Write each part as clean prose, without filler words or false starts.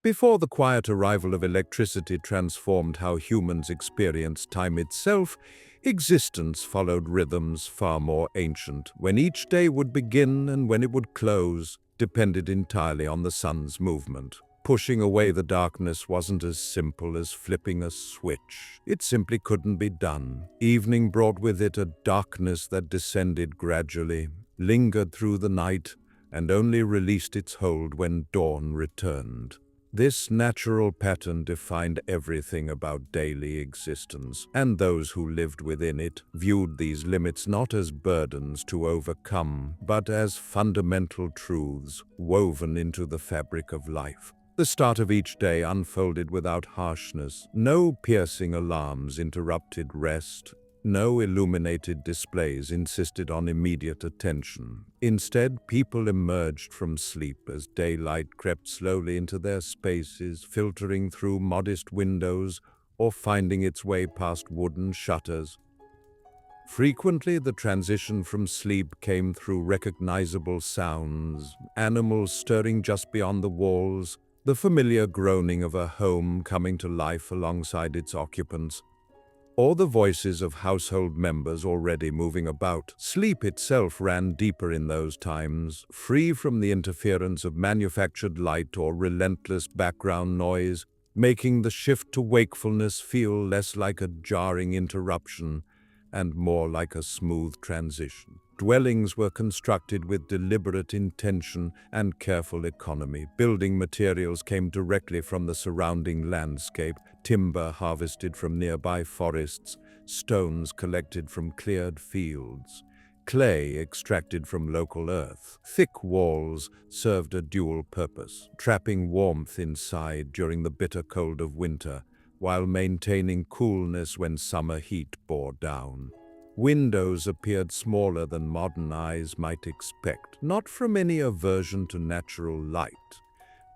Before the quiet arrival of electricity transformed how humans experience time itself, existence followed rhythms far more ancient. When each day would begin and when it would close depended entirely on the sun's movement. Pushing away the darkness wasn't as simple as flipping a switch. It simply couldn't be done. Evening brought with it a darkness that descended gradually, lingered through the night, and only released its hold when dawn returned. This natural pattern defined everything about daily existence, and those who lived within it viewed these limits not as burdens to overcome, but as fundamental truths woven into the fabric of life. The start of each day unfolded without harshness. No piercing alarms interrupted rest. No illuminated displays insisted on immediate attention. Instead, people emerged from sleep as daylight crept slowly into their spaces, filtering through modest windows or finding its way past wooden shutters. Frequently, the transition from sleep came through recognizable sounds, animals stirring just beyond the walls, the familiar groaning of a home coming to life alongside its occupants, or the voices of household members already moving about. Sleep itself ran deeper in those times, free from the interference of manufactured light or relentless background noise, making the shift to wakefulness feel less like a jarring interruption and more like a smooth transition. Dwellings were constructed with deliberate intention and careful economy. Building materials came directly from the surrounding landscape, timber harvested from nearby forests, stones collected from cleared fields, clay extracted from local earth. Thick walls served a dual purpose, trapping warmth inside during the bitter cold of winter, while maintaining coolness when summer heat bore down. Windows appeared smaller than modern eyes might expect, not from any aversion to natural light,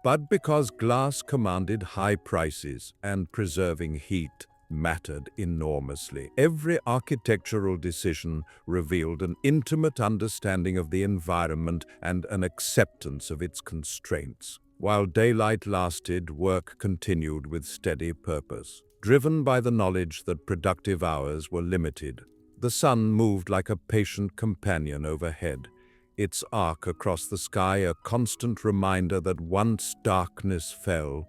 but because glass commanded high prices and preserving heat mattered enormously. Every architectural decision revealed an intimate understanding of the environment and an acceptance of its constraints. While daylight lasted, work continued with steady purpose. Driven by the knowledge that productive hours were limited, the sun moved like a patient companion overhead, its arc across the sky a constant reminder that once darkness fell,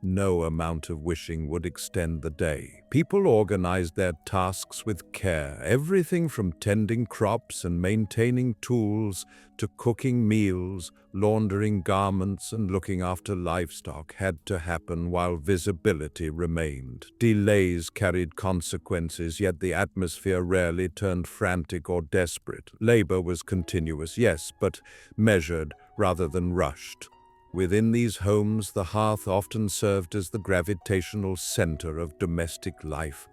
no amount of wishing would extend the day. People organized their tasks with care. Everything from tending crops and maintaining tools to cooking meals, laundering garments, and looking after livestock had to happen while visibility remained. Delays carried consequences, yet the atmosphere rarely turned frantic or desperate. Labor was continuous, yes, but measured rather than rushed. Within these homes, the hearth often served as the gravitational center of domestic life.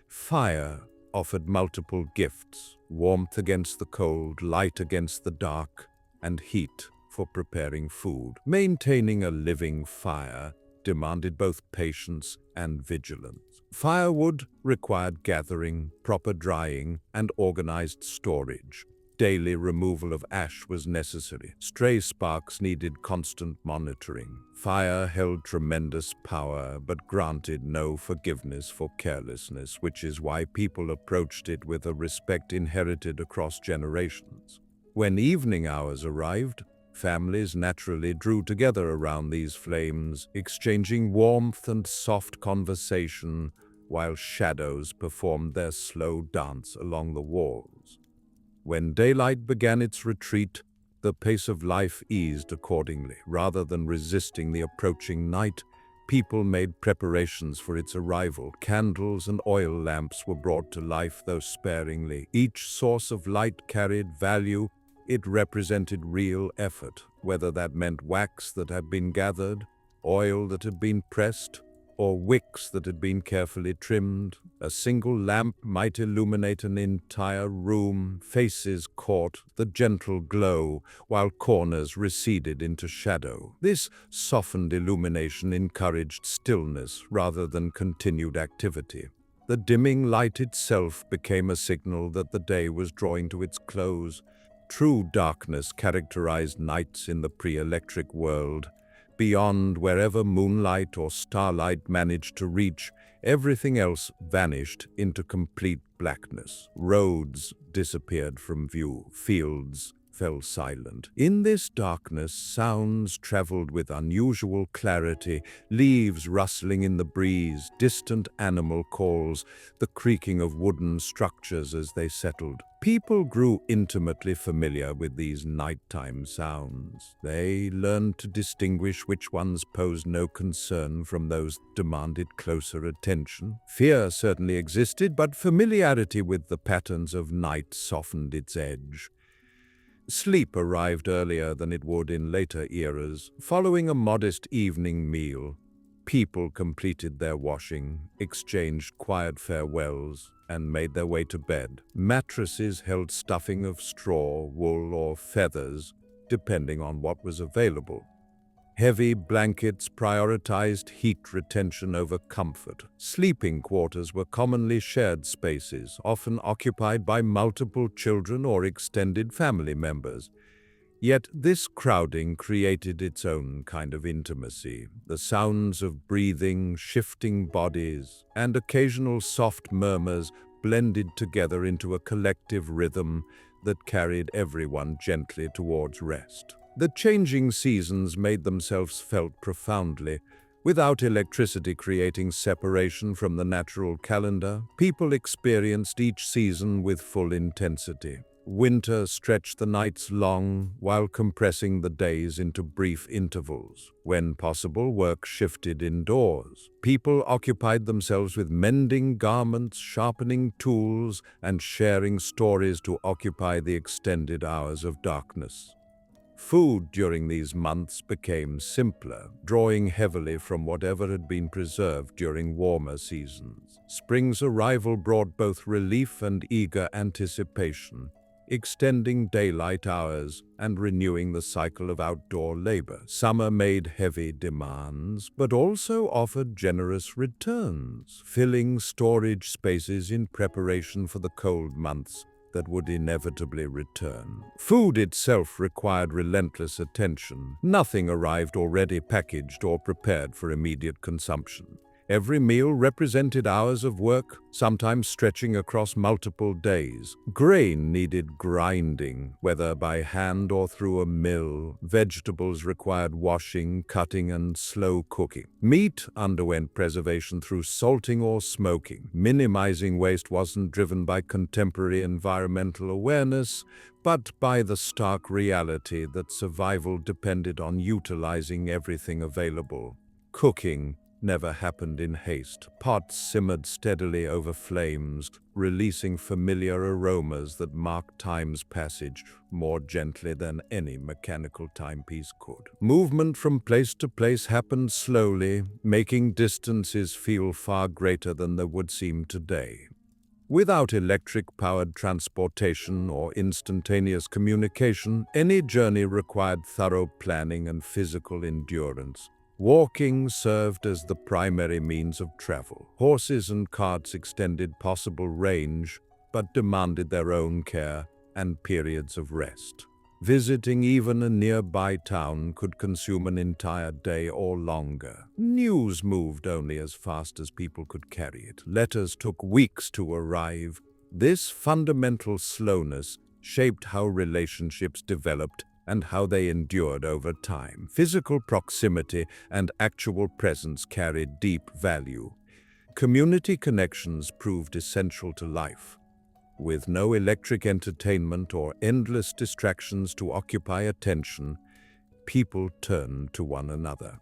Fire offered multiple gifts: warmth against the cold, light against the dark, and heat for preparing food. Maintaining a living fire demanded both patience and vigilance. Firewood required gathering, proper drying, and organized storage. Daily removal of ash was necessary. Stray sparks needed constant monitoring. Fire held tremendous power, but granted no forgiveness for carelessness, which is why people approached it with a respect inherited across generations. When evening hours arrived, families naturally drew together around these flames, exchanging warmth and soft conversation, while shadows performed their slow dance along the walls. When daylight began its retreat, the pace of life eased accordingly. Rather than resisting the approaching night, people made preparations for its arrival. Candles and oil lamps were brought to life, though sparingly. Each source of light carried value. It represented real effort, whether that meant wax that had been gathered, oil that had been pressed, or wicks that had been carefully trimmed. A single lamp might illuminate an entire room. Faces caught the gentle glow, while corners receded into shadow. This softened illumination encouraged stillness rather than continued activity. The dimming light itself became a signal that the day was drawing to its close. True darkness characterized nights in the pre-electric world. beyond wherever moonlight or starlight managed to reach, everything else vanished into complete blackness. Roads disappeared from view. Fields fell silent. In this darkness, sounds traveled with unusual clarity, leaves rustling in the breeze, distant animal calls, the creaking of wooden structures as they settled. People grew intimately familiar with these nighttime sounds. They learned to distinguish which ones posed no concern from those that demanded closer attention. Fear certainly existed, but familiarity with the patterns of night softened its edge. Sleep arrived earlier than it would in later eras. Following a modest evening meal, people completed their washing, exchanged quiet farewells, and made their way to bed. Mattresses held stuffing of straw, wool, or feathers, depending on what was available. Heavy blankets prioritized heat retention over comfort. Sleeping quarters were commonly shared spaces, often occupied by multiple children or extended family members. Yet this crowding created its own kind of intimacy. The sounds of breathing, shifting bodies, and occasional soft murmurs blended together into a collective rhythm that carried everyone gently towards rest. The changing seasons made themselves felt profoundly. Without electricity creating separation from the natural calendar, people experienced each season with full intensity. Winter stretched the nights long while compressing the days into brief intervals. When possible, work shifted indoors. People occupied themselves with mending garments, sharpening tools, and sharing stories to occupy the extended hours of darkness. Food during these months became simpler, drawing heavily from whatever had been preserved during warmer seasons. Spring's arrival brought both relief and eager anticipation, extending daylight hours and renewing the cycle of outdoor labor. Summer made heavy demands, but also offered generous returns, filling storage spaces in preparation for the cold months that would inevitably return. Food itself required relentless attention. Nothing arrived already packaged or prepared for immediate consumption. Every meal represented hours of work, sometimes stretching across multiple days. Grain needed grinding, whether by hand or through a mill. Vegetables required washing, cutting, and slow cooking. Meat underwent preservation through salting or smoking. Minimizing waste wasn't driven by contemporary environmental awareness, but by the stark reality that survival depended on utilizing everything available. Cooking never happened in haste. Pots simmered steadily over flames, releasing familiar aromas that marked time's passage more gently than any mechanical timepiece could. Movement from place to place happened slowly, making distances feel far greater than they would seem today. Without electric-powered transportation or instantaneous communication, any journey required thorough planning and physical endurance. Walking served as the primary means of travel. Horses and carts extended possible range, but demanded their own care and periods of rest. Visiting even a nearby town could consume an entire day or longer. News moved only as fast as people could carry it. Letters took weeks to arrive. This fundamental slowness shaped how relationships developed and how they endured over time. Physical proximity and actual presence carried deep value. Community connections proved essential to life. With no electric entertainment or endless distractions to occupy attention, people turned to one another.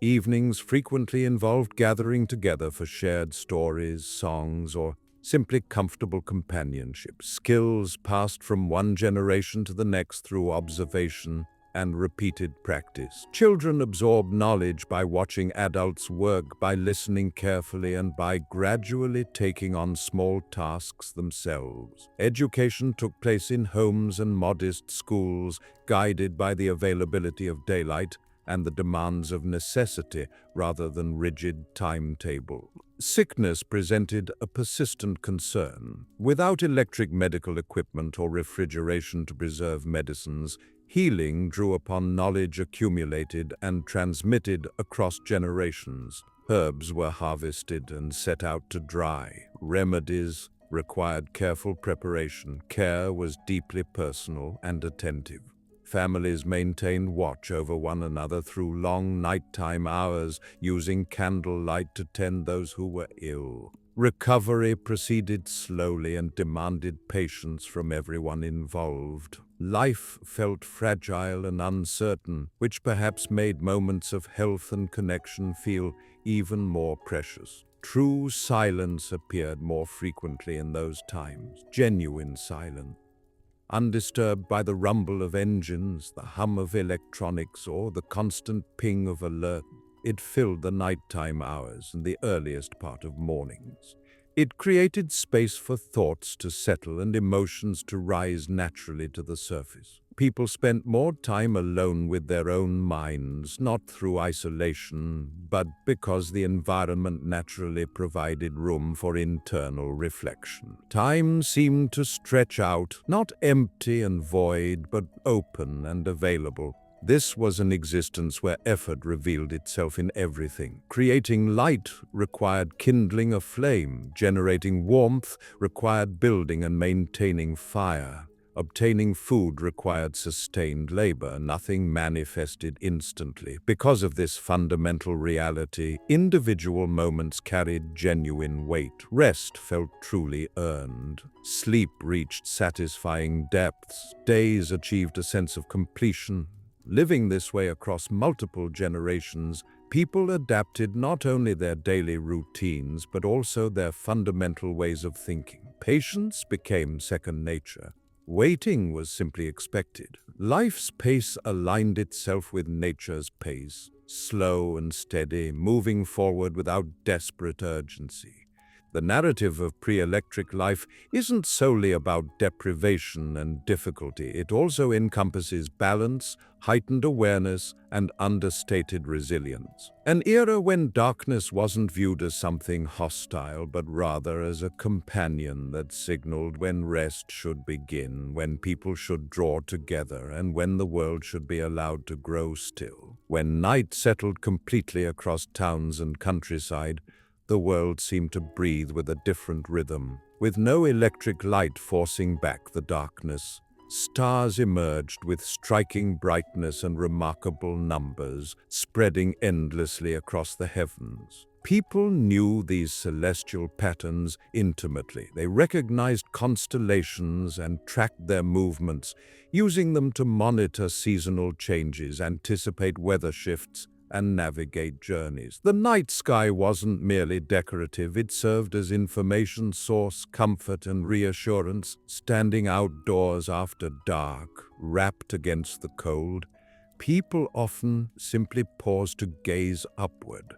Evenings frequently involved gathering together for shared stories, songs, or simply comfortable companionship. Skills passed from one generation to the next through observation and repeated practice. Children absorbed knowledge by watching adults work, by listening carefully, and by gradually taking on small tasks themselves. Education took place in homes and modest schools, guided by the availability of daylight and the demands of necessity rather than rigid timetable. Sickness presented a persistent concern. Without electric medical equipment or refrigeration to preserve medicines, Healing drew upon knowledge accumulated and transmitted across generations. Herbs were harvested and set out to dry. Remedies required careful preparation. Care was deeply personal and attentive. Families maintained watch over one another through long nighttime hours, using candlelight to tend those who were ill. Recovery proceeded slowly and demanded patience from everyone involved. Life felt fragile and uncertain, which perhaps made moments of health and connection feel even more precious. True silence appeared more frequently in those times, genuine silence, undisturbed by the rumble of engines, the hum of electronics, or the constant ping of alert. It filled the nighttime hours and the earliest part of mornings. It created space for thoughts to settle and emotions to rise naturally to the surface. People spent more time alone with their own minds, not through isolation, but because the environment naturally provided room for internal reflection. Time seemed to stretch out, not empty and void, but open and available. This was an existence where effort revealed itself in everything. Creating light required kindling a flame. Generating warmth required building and maintaining fire. Obtaining food required sustained labor. Nothing manifested instantly. Because of this fundamental reality, individual moments carried genuine weight. Rest felt truly earned. Sleep reached satisfying depths. Days achieved a sense of completion. Living this way across multiple generations, people adapted not only their daily routines, but also their fundamental ways of thinking. Patience became second nature. Waiting was simply expected. Life's pace aligned itself with nature's pace, slow and steady, moving forward without desperate urgency. The narrative of pre-electric life isn't solely about deprivation and difficulty. It also encompasses balance, heightened awareness, and understated resilience. An era when darkness wasn't viewed as something hostile, but rather as a companion that signaled when rest should begin, when people should draw together, and when the world should be allowed to grow still. When night settled completely across towns and countryside, the world seemed to breathe with a different rhythm. With no electric light forcing back the darkness, stars emerged with striking brightness and remarkable numbers, spreading endlessly across the heavens. People knew these celestial patterns intimately. They recognized constellations and tracked their movements, using them to monitor seasonal changes, anticipate weather shifts, and navigate journeys. The night sky wasn't merely decorative, it served as information source, comfort, and reassurance. Standing outdoors after dark, wrapped against the cold, people often simply paused to gaze upward,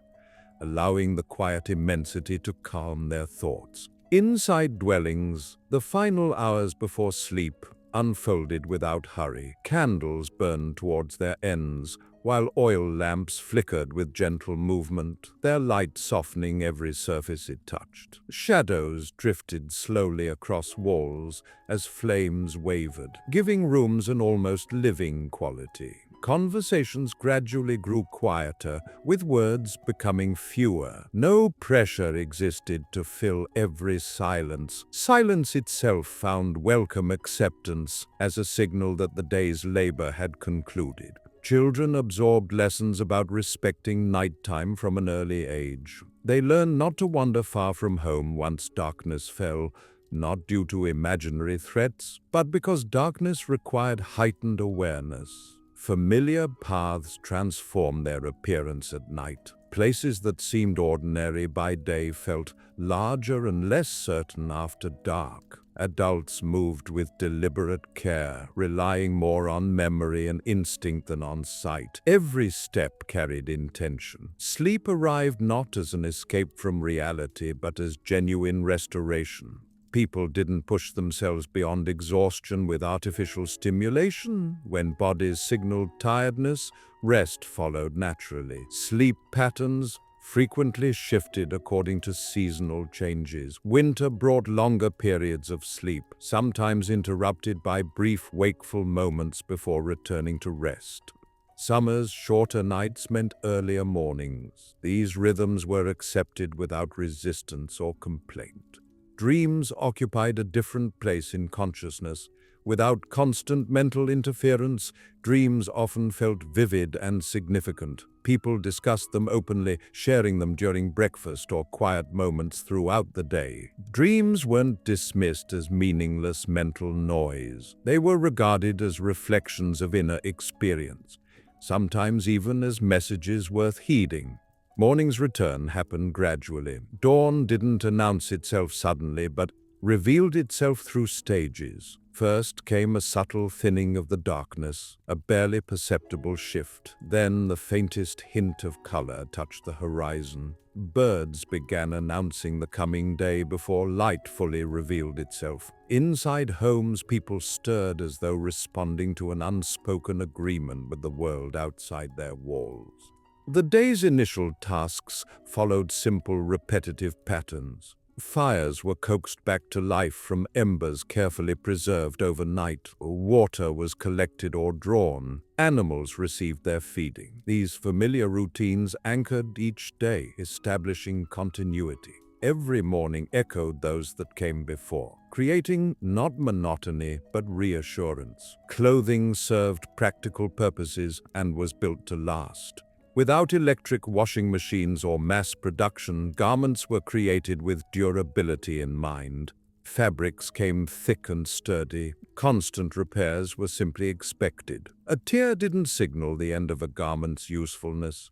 allowing the quiet immensity to calm their thoughts. Inside dwellings, the final hours before sleep unfolded without hurry. Candles burned towards their ends, while oil lamps flickered with gentle movement, their light softening every surface it touched. Shadows drifted slowly across walls as flames wavered, giving rooms an almost living quality. Conversations gradually grew quieter, with words becoming fewer. No pressure existed to fill every silence. Silence itself found welcome acceptance as a signal that the day's labor had concluded. Children absorbed lessons about respecting nighttime from an early age. They learned not to wander far from home once darkness fell, not due to imaginary threats, but because darkness required heightened awareness. Familiar paths transformed their appearance at night. Places that seemed ordinary by day felt larger and less certain after dark. Adults moved with deliberate care, relying more on memory and instinct than on sight. Every step carried intention. Sleep arrived not as an escape from reality, but as genuine restoration. People didn't push themselves beyond exhaustion with artificial stimulation. When bodies signaled tiredness, rest followed naturally. Sleep patterns frequently shifted according to seasonal changes. Winter brought longer periods of sleep, sometimes interrupted by brief wakeful moments before returning to rest. Summer's shorter nights meant earlier mornings. These rhythms were accepted without resistance or complaint. Dreams occupied a different place in consciousness. Without constant mental interference, dreams often felt vivid and significant. People discussed them openly, sharing them during breakfast or quiet moments throughout the day. Dreams weren't dismissed as meaningless mental noise. They were regarded as reflections of inner experience, sometimes even as messages worth heeding. Morning's return happened gradually. Dawn didn't announce itself suddenly, but revealed itself through stages. First came a subtle thinning of the darkness, a barely perceptible shift. Then the faintest hint of color touched the horizon. Birds began announcing the coming day before light fully revealed itself. Inside homes, people stirred as though responding to an unspoken agreement with the world outside their walls. The day's initial tasks followed simple, repetitive patterns. Fires were coaxed back to life from embers carefully preserved overnight. Water was collected or drawn. Animals received their feeding. These familiar routines anchored each day, establishing continuity. Every morning echoed those that came before, creating not monotony but reassurance. Clothing served practical purposes and was built to last. Without electric washing machines or mass production, garments were created with durability in mind. Fabrics came thick and sturdy. Constant repairs were simply expected. A tear didn't signal the end of a garment's usefulness.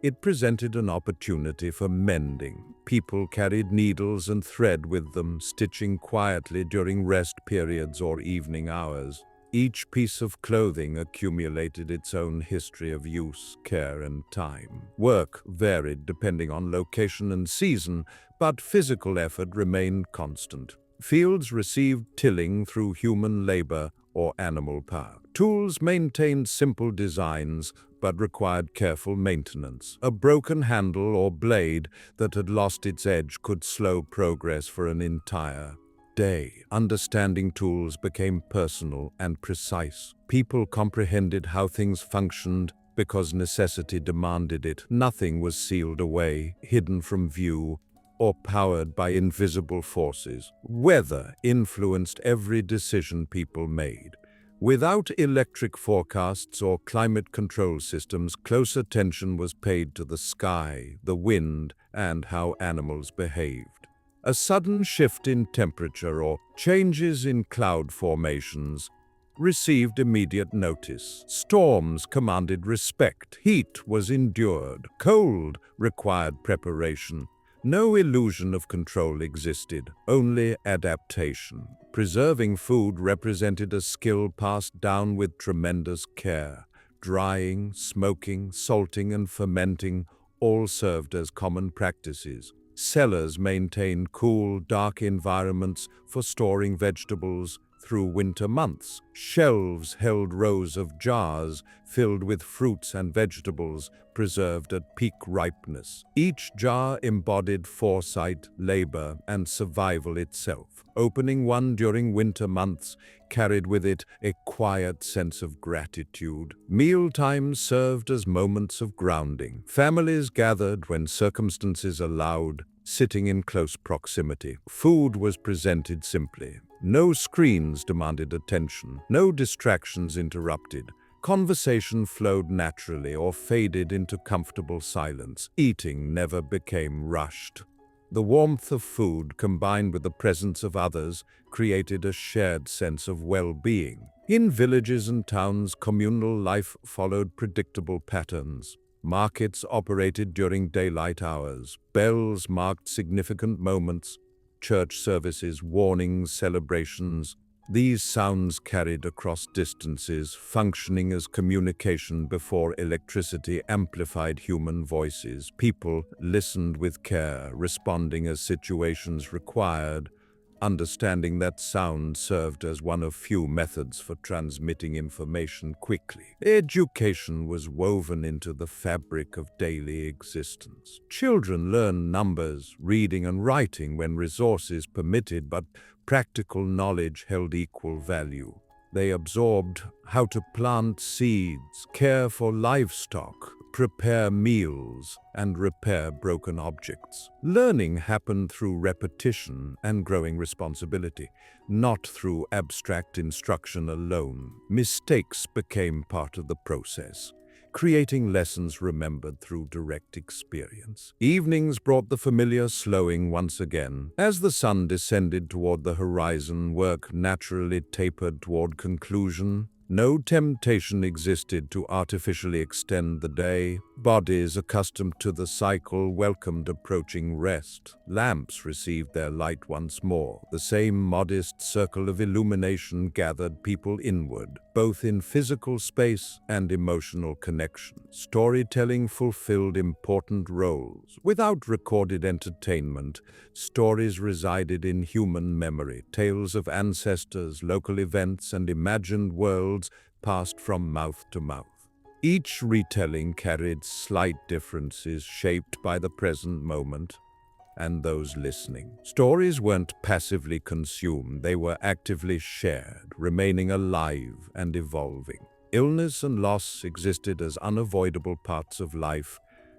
It presented an opportunity for mending. People carried needles and thread with them, stitching quietly during rest periods or evening hours. Each piece of clothing accumulated its own history of use, care, and time. Work varied depending on location and season, but physical effort remained constant. Fields received tilling through human labor or animal power. Tools maintained simple designs, but required careful maintenance. A broken handle or blade that had lost its edge could slow progress for an entire day. Understanding tools became personal and precise. People comprehended how things functioned because necessity demanded it. Nothing was sealed away, hidden from view, or powered by invisible forces. Weather influenced every decision people made. Without electric forecasts or climate control systems, close attention was paid to the sky, the wind, and how animals behaved. A sudden shift in temperature or changes in cloud formations received immediate notice. Storms commanded respect. Heat was endured. Cold required preparation. No illusion of control existed, only adaptation. Preserving food represented a skill passed down with tremendous care. Drying, smoking, salting, and fermenting all served as common practices. Cellars maintained cool, dark environments for storing vegetables through winter months. Shelves held rows of jars filled with fruits and vegetables preserved at peak ripeness. Each jar embodied foresight, labor, and survival itself. Opening one during winter months carried with it a quiet sense of gratitude. Mealtimes served as moments of grounding. Families gathered when circumstances allowed, sitting in close proximity. Food was presented simply. No screens demanded attention. No distractions interrupted. Conversation flowed naturally or faded into comfortable silence. Eating never became rushed. The warmth of food, combined with the presence of others, created a shared sense of well-being. In villages and towns, communal life followed predictable patterns. Markets operated during daylight hours. Bells marked significant moments. Church services, warnings, celebrations. These sounds carried across distances, functioning as communication before electricity amplified human voices. People listened with care, responding as situations required. understanding that sound served as one of few methods for transmitting information quickly. Education was woven into the fabric of daily existence. Children learned numbers, reading, and writing when resources permitted, but practical knowledge held equal value. They absorbed how to plant seeds, care for livestock, prepare meals, and repair broken objects. Learning happened through repetition and growing responsibility, not through abstract instruction alone. Mistakes became part of the process, creating lessons remembered through direct experience. Evenings brought the familiar slowing once again. As the sun descended toward the horizon, work naturally tapered toward conclusion. No temptation existed to artificially extend the day. Bodies accustomed to the cycle welcomed approaching rest. Lamps received their light once more. The same modest circle of illumination gathered people inward, both in physical space and emotional connection. Storytelling fulfilled important roles. Without recorded entertainment, stories resided in human memory. Tales of ancestors, local events, and imagined worlds passed from mouth to mouth. Each retelling carried slight differences shaped by the present moment and those listening. Stories weren't passively consumed, they were actively shared, remaining alive and evolving. Illness and loss existed as unavoidable parts of life,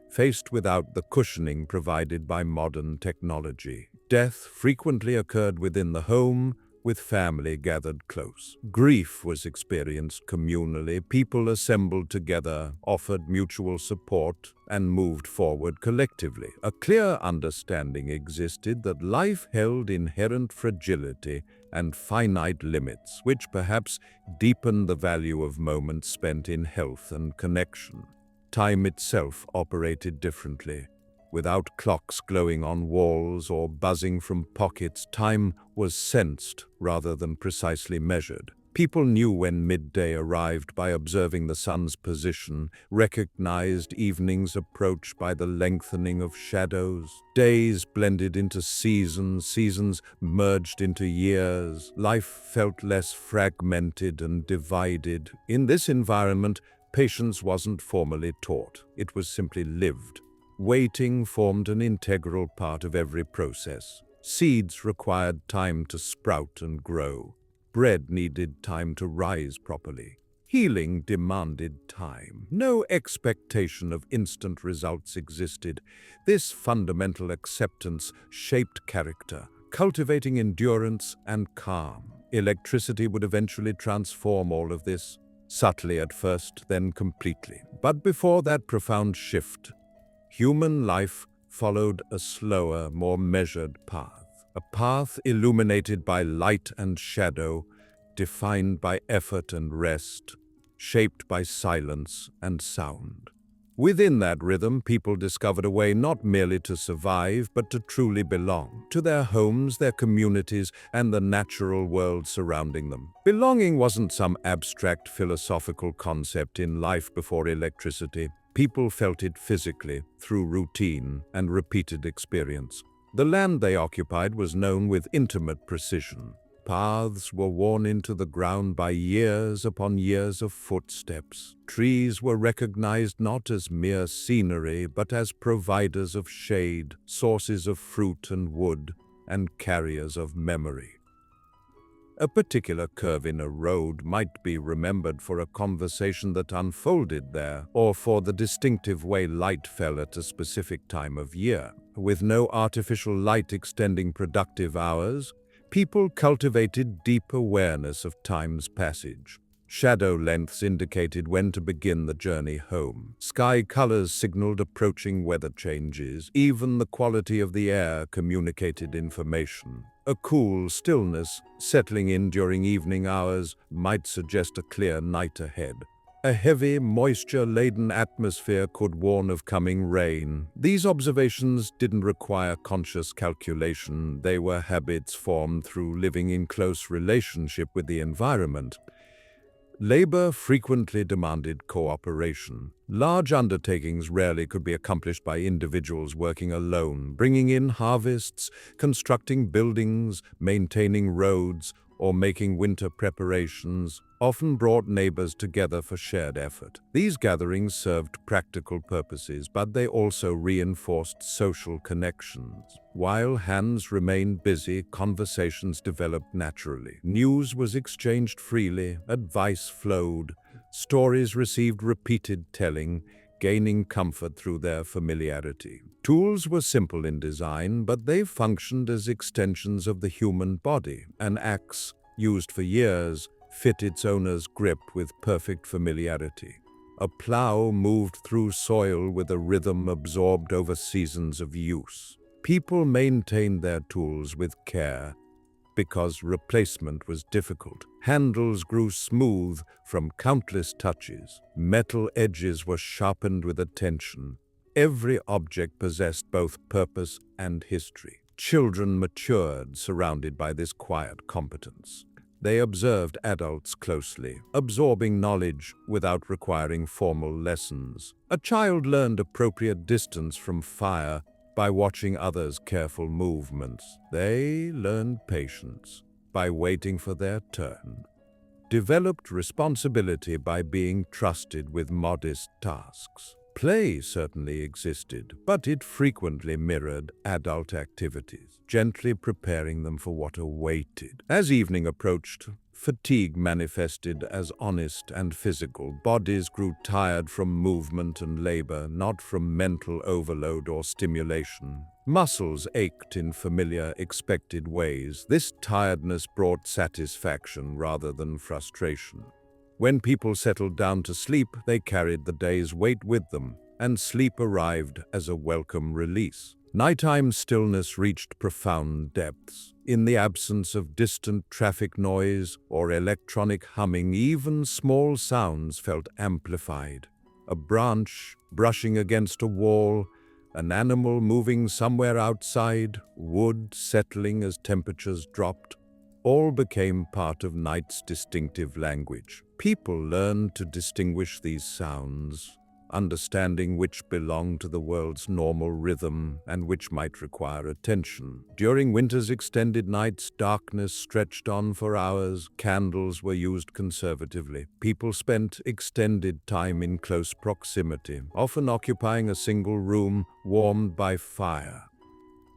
faced without the cushioning provided by modern technology. Death frequently occurred within the home, with family gathered close. Grief was experienced communally. People assembled together, offered mutual support, and moved forward collectively. A clear understanding existed that life held inherent fragility and finite limits, which perhaps deepened the value of moments spent in health and connection. Time itself operated differently. Without clocks glowing on walls or buzzing from pockets, time was sensed rather than precisely measured. People knew when midday arrived by observing the sun's position, recognized evening's approach by the lengthening of shadows. Days blended into seasons, seasons merged into years. Life felt less fragmented and divided. In this environment, patience wasn't formally taught, it was simply lived. Waiting formed an integral part of every process. Seeds required time to sprout and grow. Bread needed time to rise properly. Healing demanded time. No expectation of instant results existed. This fundamental acceptance shaped character, cultivating endurance and calm. Electricity would eventually transform all of this, subtly at first, then completely. But before that profound shift, human life followed a slower, more measured path. A path illuminated by light and shadow, defined by effort and rest, shaped by silence and sound. Within that rhythm, people discovered a way not merely to survive, but to truly belong to their homes, their communities, and the natural world surrounding them. Belonging wasn't some abstract philosophical concept in life before electricity. People felt it physically, through routine and repeated experience. The land they occupied was known with intimate precision. Paths were worn into the ground by years upon years of footsteps. Trees were recognized not as mere scenery, but as providers of shade, sources of fruit and wood, and carriers of memory. A particular curve in a road might be remembered for a conversation that unfolded there, or for the distinctive way light fell at a specific time of year. With no artificial light extending productive hours, people cultivated deep awareness of time's passage. Shadow lengths indicated when to begin the journey home. Sky colors signaled approaching weather changes. Even the quality of the air communicated information. A cool stillness settling in during evening hours might suggest a clear night ahead. A heavy, moisture-laden atmosphere could warn of coming rain. These observations didn't require conscious calculation. They were habits formed through living in close relationship with the environment. Labor frequently demanded cooperation. Large undertakings rarely could be accomplished by individuals working alone, bringing in harvests, constructing buildings, maintaining roads, or making winter preparations often brought neighbors together for shared effort. These gatherings served practical purposes, but they also reinforced social connections. While hands remained busy, conversations developed naturally. News was exchanged freely, advice flowed, stories received repeated telling, gaining comfort through their familiarity. Tools were simple in design, but they functioned as extensions of the human body. An axe, used for years, fit its owner's grip with perfect familiarity. A plow moved through soil with a rhythm absorbed over seasons of use. People maintained their tools with care because replacement was difficult. Handles grew smooth from countless touches. Metal edges were sharpened with attention. Every object possessed both purpose and history. Children matured, surrounded by this quiet competence. They observed adults closely, absorbing knowledge without requiring formal lessons. A child learned appropriate distance from fire by watching others' careful movements. They learned patience by waiting for their turn, developed responsibility by being trusted with modest tasks. Play certainly existed, but it frequently mirrored adult activities, gently preparing them for what awaited. As evening approached, fatigue manifested as honest and physical. Bodies grew tired from movement and labor, not from mental overload or stimulation. Muscles ached in familiar, expected ways. This tiredness brought satisfaction rather than frustration. When people settled down to sleep, they carried the day's weight with them, and sleep arrived as a welcome release. Nighttime stillness reached profound depths. In the absence of distant traffic noise or electronic humming, even small sounds felt amplified. A branch brushing against a wall, an animal moving somewhere outside, wood settling as temperatures dropped, all became part of night's distinctive language. People learned to distinguish these sounds, understanding which belonged to the world's normal rhythm and which might require attention. During winter's extended nights, darkness stretched on for hours. Candles were used conservatively. People spent extended time in close proximity, often occupying a single room warmed by fire.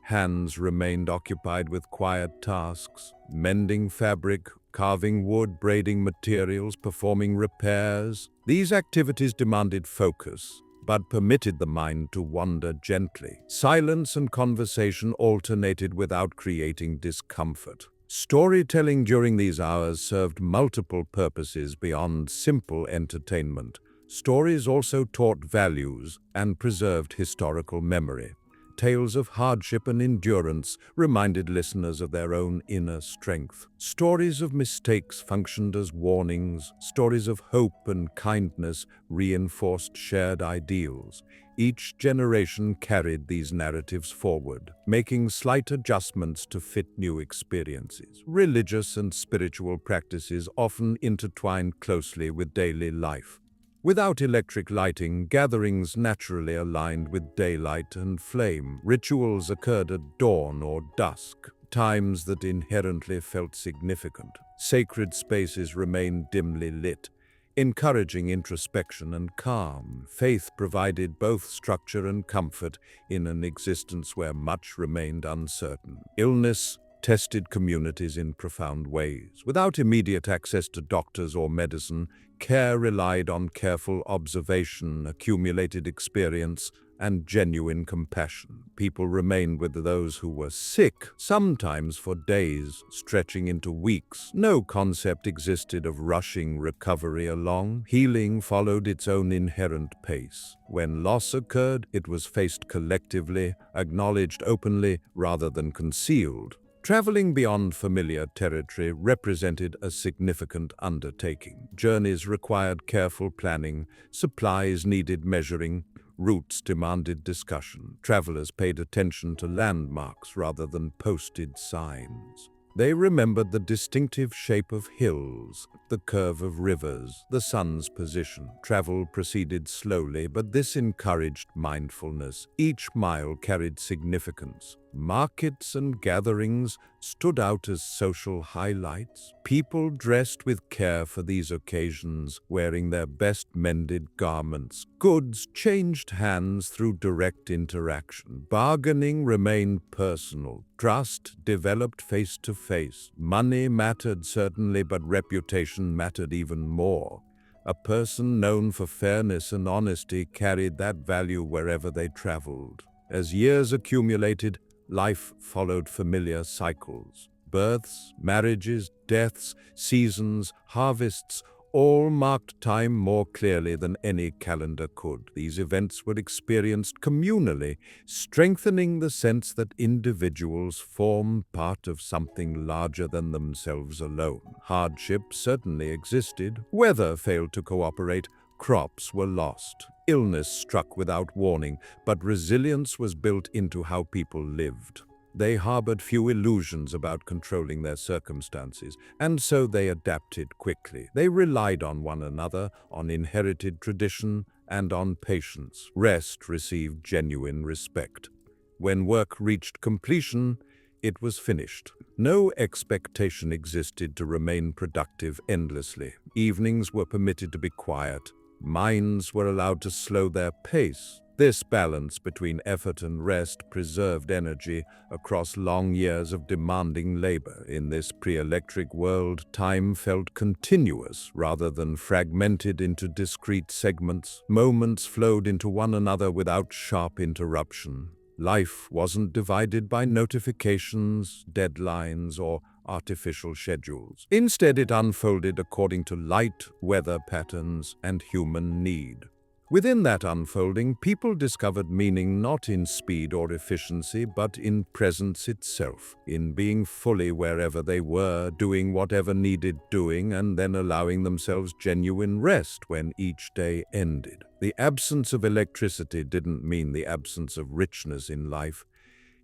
Hands remained occupied with quiet tasks, mending fabric, carving wood, braiding materials, performing repairs. These activities demanded focus, but permitted the mind to wander gently. Silence and conversation alternated without creating discomfort. Storytelling during these hours served multiple purposes beyond simple entertainment. Stories also taught values and preserved historical memory. Tales of hardship and endurance reminded listeners of their own inner strength. Stories of mistakes functioned as warnings. Stories of hope and kindness reinforced shared ideals. Each generation carried these narratives forward, making slight adjustments to fit new experiences. Religious and spiritual practices often intertwined closely with daily life. Without electric lighting, gatherings naturally aligned with daylight and flame. Rituals occurred at dawn or dusk, times that inherently felt significant. Sacred spaces remained dimly lit, encouraging introspection and calm. Faith provided both structure and comfort in an existence where much remained uncertain. Illness tested communities in profound ways. Without immediate access to doctors or medicine, care relied on careful observation, accumulated experience, and genuine compassion. People remained with those who were sick, sometimes for days, stretching into weeks. No concept existed of rushing recovery along. Healing followed its own inherent pace. When loss occurred, it was faced collectively, acknowledged openly, rather than concealed. Traveling beyond familiar territory represented a significant undertaking. Journeys required careful planning, supplies needed measuring, routes demanded discussion. Travelers paid attention to landmarks rather than posted signs. They remembered the distinctive shape of hills, the curve of rivers, the sun's position. Travel proceeded slowly, but this encouraged mindfulness. Each mile carried significance. Markets and gatherings stood out as social highlights. People dressed with care for these occasions, wearing their best mended garments. Goods changed hands through direct interaction. Bargaining remained personal. Trust developed face to face. Money mattered certainly, but reputation mattered even more. A person known for fairness and honesty carried that value wherever they traveled. As years accumulated, life followed familiar cycles. Births, marriages, deaths, seasons, harvests, all marked time more clearly than any calendar could. These events were experienced communally, strengthening the sense that individuals form part of something larger than themselves alone. Hardship certainly existed. Weather failed to cooperate. Crops were lost. Illness struck without warning, but resilience was built into how people lived. They harbored few illusions about controlling their circumstances, and so they adapted quickly. They relied on one another, on inherited tradition, and on patience. Rest received genuine respect. When work reached completion, it was finished. No expectation existed to remain productive endlessly. Evenings were permitted to be quiet. Minds were allowed to slow their pace. This balance between effort and rest preserved energy across long years of demanding labor. In this pre-electric world, time felt continuous rather than fragmented into discrete segments. Moments flowed into one another without sharp interruption. Life wasn't divided by notifications, deadlines, or artificial schedules. Instead, it unfolded according to light, weather patterns, and human need. Within that unfolding, people discovered meaning not in speed or efficiency, but in presence itself, in being fully wherever they were, doing whatever needed doing, and then allowing themselves genuine rest when each day ended. The absence of electricity didn't mean the absence of richness in life.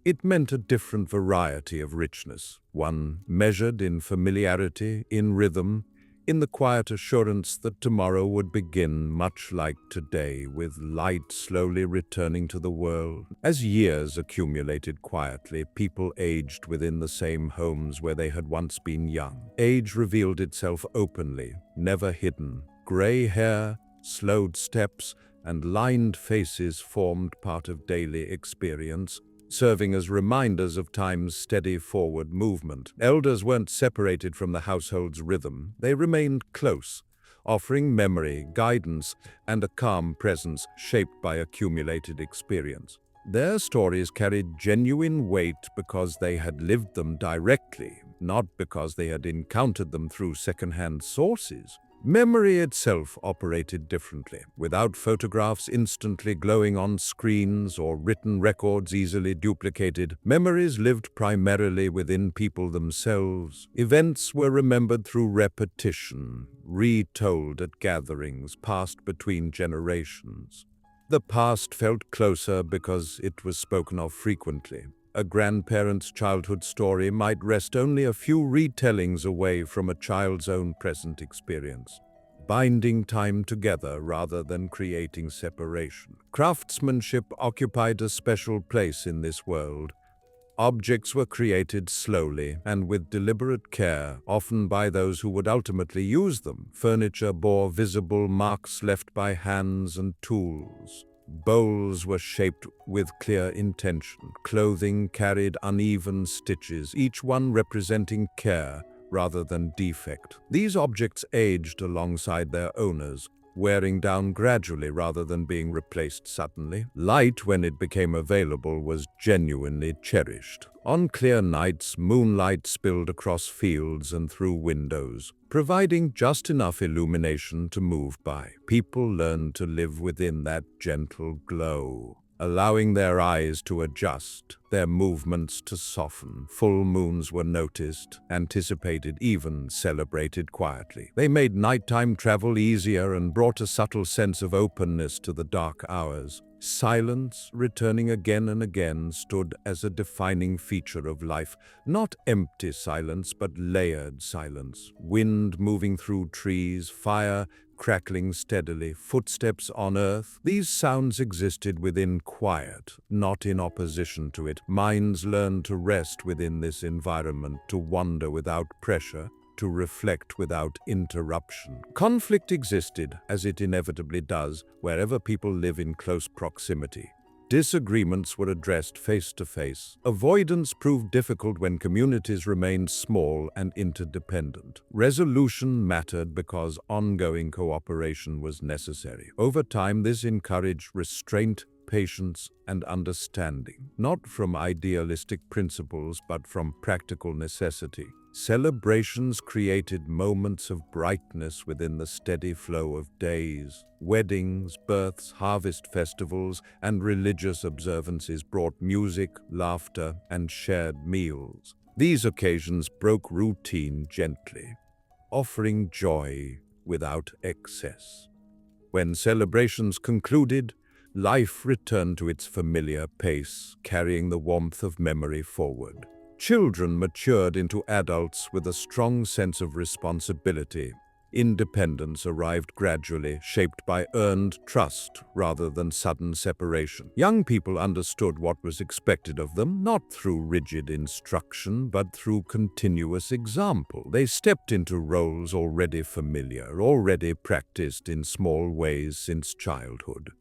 It meant a different variety of richness, one measured in familiarity, in rhythm, in the quiet assurance that tomorrow would begin much like today, with light slowly returning to the world. As years accumulated quietly, people aged within the same homes where they had once been young. Age revealed itself openly, never hidden. Gray hair, slowed steps, and lined faces formed part of daily experience, serving as reminders of time's steady forward movement. Elders weren't separated from the household's rhythm. They remained close, offering memory, guidance, and a calm presence shaped by accumulated experience. Their stories carried genuine weight because they had lived them directly, not because they had encountered them through second-hand sources. Memory itself operated differently. Without photographs instantly glowing on screens or written records easily duplicated, memories lived primarily within people themselves. Events were remembered through repetition, retold at gatherings, passed between generations. The past felt closer because it was spoken of frequently. A grandparent's childhood story might rest only a few retellings away from a child's own present experience, binding time together rather than creating separation. Craftsmanship occupied a special place in this world. Objects were created slowly and with deliberate care, often by those who would ultimately use them. Furniture bore visible marks left by hands and tools. Bowls were shaped with clear intention. Clothing carried uneven stitches, each one representing care rather than defect. These objects aged alongside their owners, wearing down gradually rather than being replaced suddenly. Light, when it became available, was genuinely cherished. On clear nights, moonlight spilled across fields and through windows, providing just enough illumination to move by. People learned to live within that gentle glow, allowing their eyes to adjust, their movements to soften. Full moons were noticed, anticipated, even celebrated quietly. They made nighttime travel easier and brought a subtle sense of openness to the dark hours. Silence, returning again and again, stood as a defining feature of life. Not empty silence, but layered silence. Wind moving through trees, fire crackling steadily, footsteps on earth. These sounds existed within quiet, not in opposition to it. Minds learned to rest within this environment, to wander without pressure, to reflect without interruption. Conflict existed, as it inevitably does, wherever people live in close proximity. Disagreements were addressed face to face. Avoidance proved difficult when communities remained small and interdependent. Resolution mattered because ongoing cooperation was necessary. Over time, this encouraged restraint, patience, and understanding, not from idealistic principles but from practical necessity. Celebrations created moments of brightness within the steady flow of days. Weddings, births, harvest festivals, and religious observances brought music, laughter, and shared meals. These occasions broke routine gently, offering joy without excess. When celebrations concluded, life returned to its familiar pace, carrying the warmth of memory forward. Children matured into adults with a strong sense of responsibility. Independence arrived gradually, shaped by earned trust rather than sudden separation. Young people understood what was expected of them, not through rigid instruction, but through continuous example. They stepped into roles already familiar, already practiced in small ways since childhood.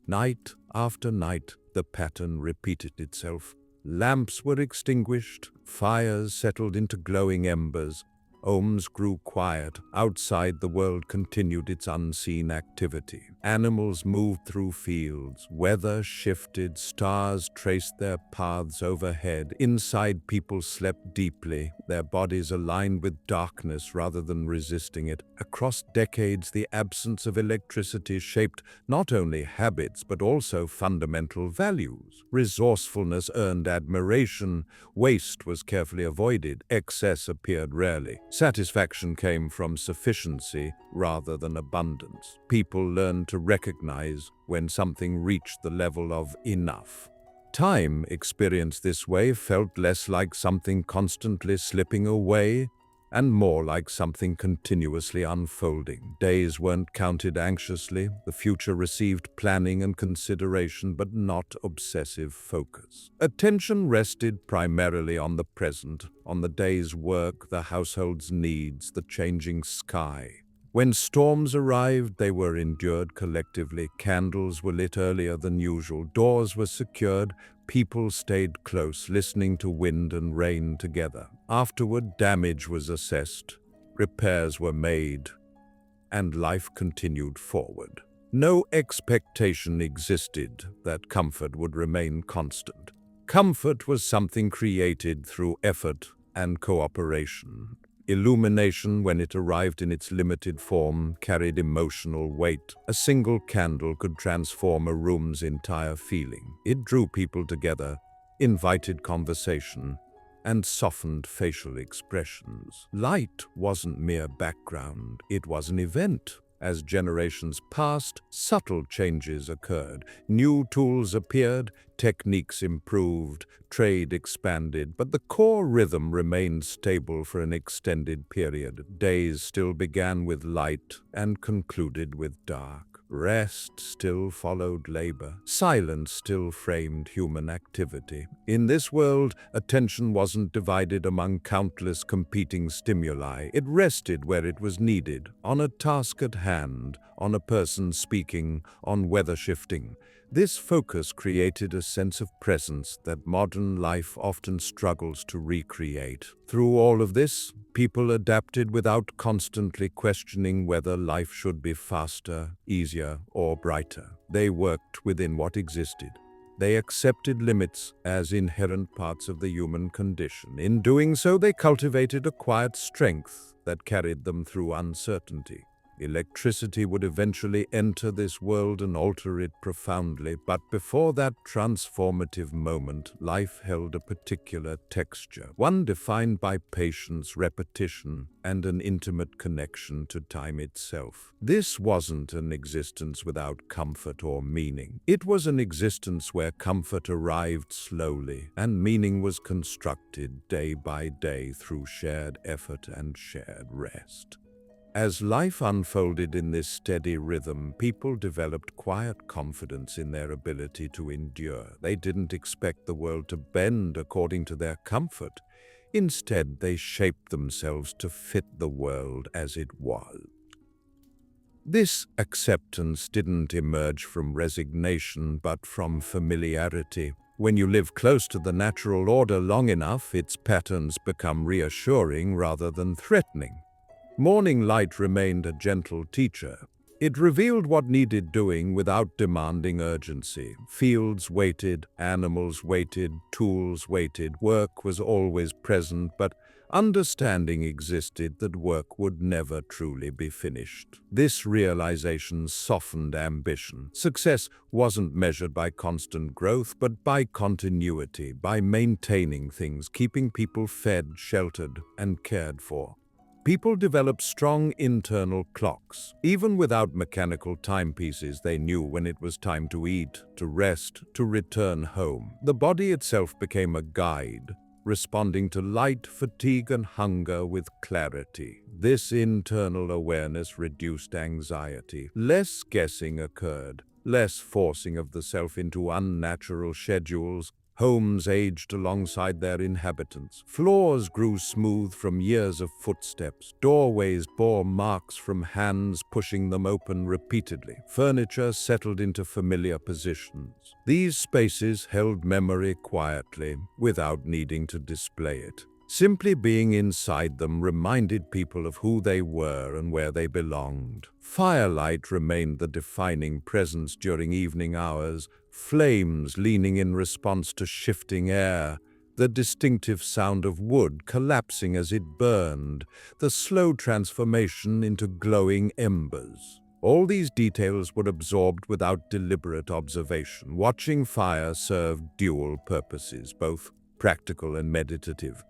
Night after night, the pattern repeated itself. Lamps were extinguished, fires settled into glowing embers, homes grew quiet, outside the world continued its unseen activity. Animals moved through fields, weather shifted, stars traced their paths overhead. Inside, people slept deeply, their bodies aligned with darkness rather than resisting it. Across decades, the absence of electricity shaped not only habits but also fundamental values. Resourcefulness earned admiration, waste was carefully avoided, excess appeared rarely. Satisfaction came from sufficiency rather than abundance. People learned to recognize when something reached the level of enough. Time, experienced this way, felt less like something constantly slipping away and more like something continuously unfolding. Days weren't counted anxiously. The future received planning and consideration, but not obsessive focus. Attention rested primarily on the present, on the day's work, the household's needs, the changing sky. When storms arrived, they were endured collectively. Candles were lit earlier than usual. Doors were secured. People stayed close, listening to wind and rain together. Afterward, damage was assessed, repairs were made, and life continued forward. No expectation existed that comfort would remain constant. Comfort was something created through effort and cooperation. Illumination, when it arrived in its limited form, carried emotional weight. A single candle could transform a room's entire feeling. It drew people together, invited conversation, and softened facial expressions. Light wasn't mere background, it was an event. As generations passed, subtle changes occurred. New tools appeared, techniques improved, trade expanded, but the core rhythm remained stable for an extended period. Days still began with light and concluded with dark. Rest still followed labor. Silence still framed human activity. In this world, attention wasn't divided among countless competing stimuli. It rested where it was needed, on a task at hand, on a person speaking, on weather shifting. This focus created a sense of presence that modern life often struggles to recreate. Through all of this, people adapted without constantly questioning whether life should be faster, easier, or brighter. They worked within what existed. They accepted limits as inherent parts of the human condition. In doing so, they cultivated a quiet strength that carried them through uncertainty. Electricity would eventually enter this world and alter it profoundly, but before that transformative moment, life held a particular texture, one defined by patience, repetition, and an intimate connection to time itself. This wasn't an existence without comfort or meaning. It was an existence where comfort arrived slowly, and meaning was constructed day by day through shared effort and shared rest. As life unfolded in this steady rhythm, people developed quiet confidence in their ability to endure. They didn't expect the world to bend according to their comfort. Instead, they shaped themselves to fit the world as it was. This acceptance didn't emerge from resignation, but from familiarity. When you live close to the natural order long enough, its patterns become reassuring rather than threatening. Morning light remained a gentle teacher. It revealed what needed doing without demanding urgency. Fields waited, animals waited, tools waited. Work was always present, but understanding existed that work would never truly be finished. This realization softened ambition. Success wasn't measured by constant growth, but by continuity, by maintaining things, keeping people fed, sheltered, and cared for. People developed strong internal clocks. Even without mechanical timepieces, they knew when it was time to eat, to rest, to return home. The body itself became a guide, responding to light, fatigue, and hunger with clarity. This internal awareness reduced anxiety. Less guessing occurred, less forcing of the self into unnatural schedules. Homes aged alongside their inhabitants. Floors grew smooth from years of footsteps. Doorways bore marks from hands pushing them open repeatedly. Furniture settled into familiar positions. These spaces held memory quietly, without needing to display it. Simply being inside them reminded people of who they were and where they belonged. Firelight remained the defining presence during evening hours, flames leaning in response to shifting air, the distinctive sound of wood collapsing as it burned, the slow transformation into glowing embers. All these details were absorbed without deliberate observation. Watching fire served dual purposes, both practical and meditative.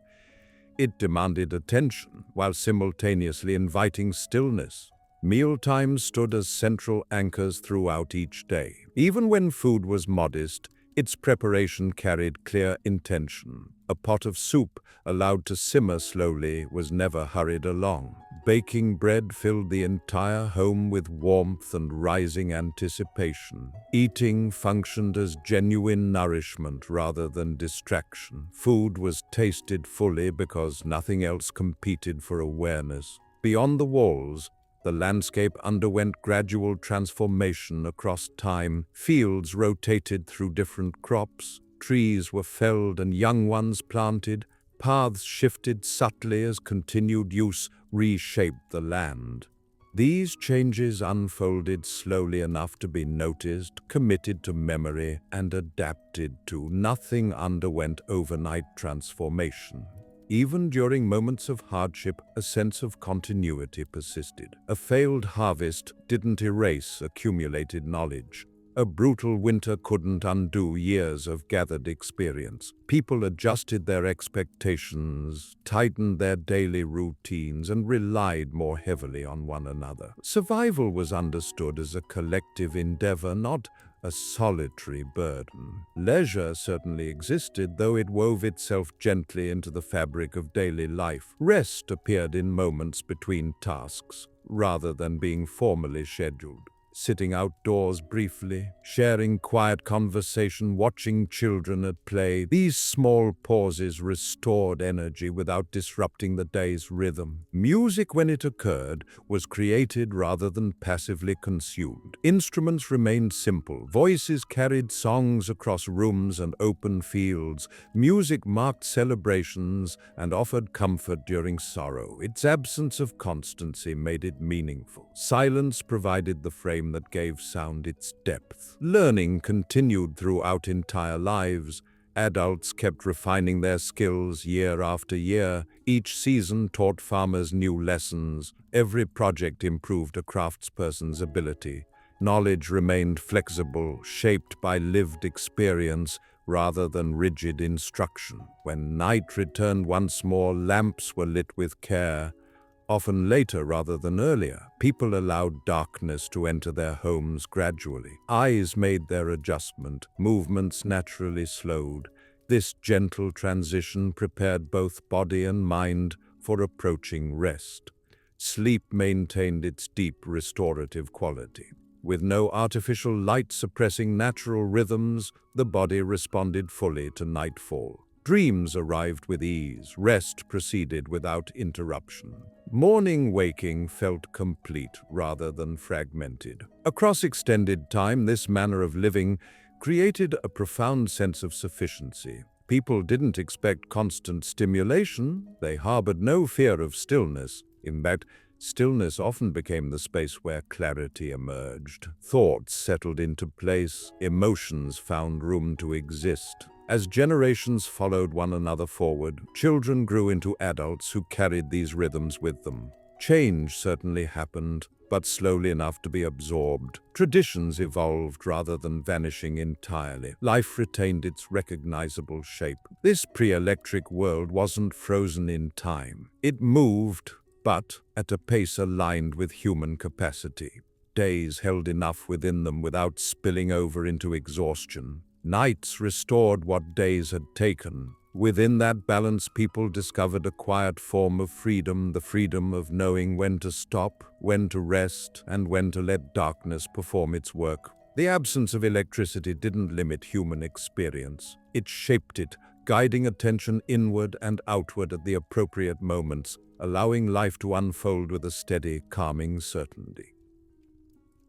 It demanded attention while simultaneously inviting stillness. Mealtimes stood as central anchors throughout each day. Even when food was modest, its preparation carried clear intention. A pot of soup, allowed to simmer slowly, was never hurried along. Baking bread filled the entire home with warmth and rising anticipation. Eating functioned as genuine nourishment rather than distraction. Food was tasted fully because nothing else competed for awareness. Beyond the walls, the landscape underwent gradual transformation across time. Fields rotated through different crops. Trees were felled and young ones planted. Paths shifted subtly as continued use reshaped the land. These changes unfolded slowly enough to be noticed, committed to memory, and adapted to. Nothing underwent overnight transformation. Even during moments of hardship, a sense of continuity persisted. A failed harvest didn't erase accumulated knowledge. A brutal winter couldn't undo years of gathered experience. People adjusted their expectations, tightened their daily routines, and relied more heavily on one another. Survival was understood as a collective endeavor, not a solitary burden. Leisure certainly existed, though it wove itself gently into the fabric of daily life. Rest appeared in moments between tasks, rather than being formally scheduled. Sitting outdoors briefly, sharing quiet conversation, watching children at play. These small pauses restored energy without disrupting the day's rhythm. Music, when it occurred, was created rather than passively consumed. Instruments remained simple. Voices carried songs across rooms and open fields. Music marked celebrations and offered comfort during sorrow. Its absence of constancy made it meaningful. Silence provided the frame that gave sound its depth. Learning continued throughout entire lives. Adults kept refining their skills year after year. Each season taught farmers new lessons. Every project improved a craftsperson's ability. Knowledge remained flexible, shaped by lived experience rather than rigid instruction. When night returned once more, lamps were lit with care. Often later rather than earlier, people allowed darkness to enter their homes gradually. Eyes made their adjustment, movements naturally slowed. This gentle transition prepared both body and mind for approaching rest. Sleep maintained its deep restorative quality. With no artificial light suppressing natural rhythms, the body responded fully to nightfall. Dreams arrived with ease, rest proceeded without interruption. Morning waking felt complete rather than fragmented. Across extended time, this manner of living created a profound sense of sufficiency. People didn't expect constant stimulation, they harbored no fear of stillness. In fact, stillness often became the space where clarity emerged. Thoughts settled into place, emotions found room to exist. As generations followed one another forward, children grew into adults who carried these rhythms with them. Change certainly happened, but slowly enough to be absorbed. Traditions evolved rather than vanishing entirely. Life retained its recognizable shape. This pre-electric world wasn't frozen in time. It moved, but at a pace aligned with human capacity. Days held enough within them without spilling over into exhaustion. Nights restored what days had taken. Within that balance, people discovered a quiet form of freedom, the freedom of knowing when to stop, when to rest, and when to let darkness perform its work. The absence of electricity didn't limit human experience. It shaped it, guiding attention inward and outward at the appropriate moments, allowing life to unfold with a steady, calming certainty.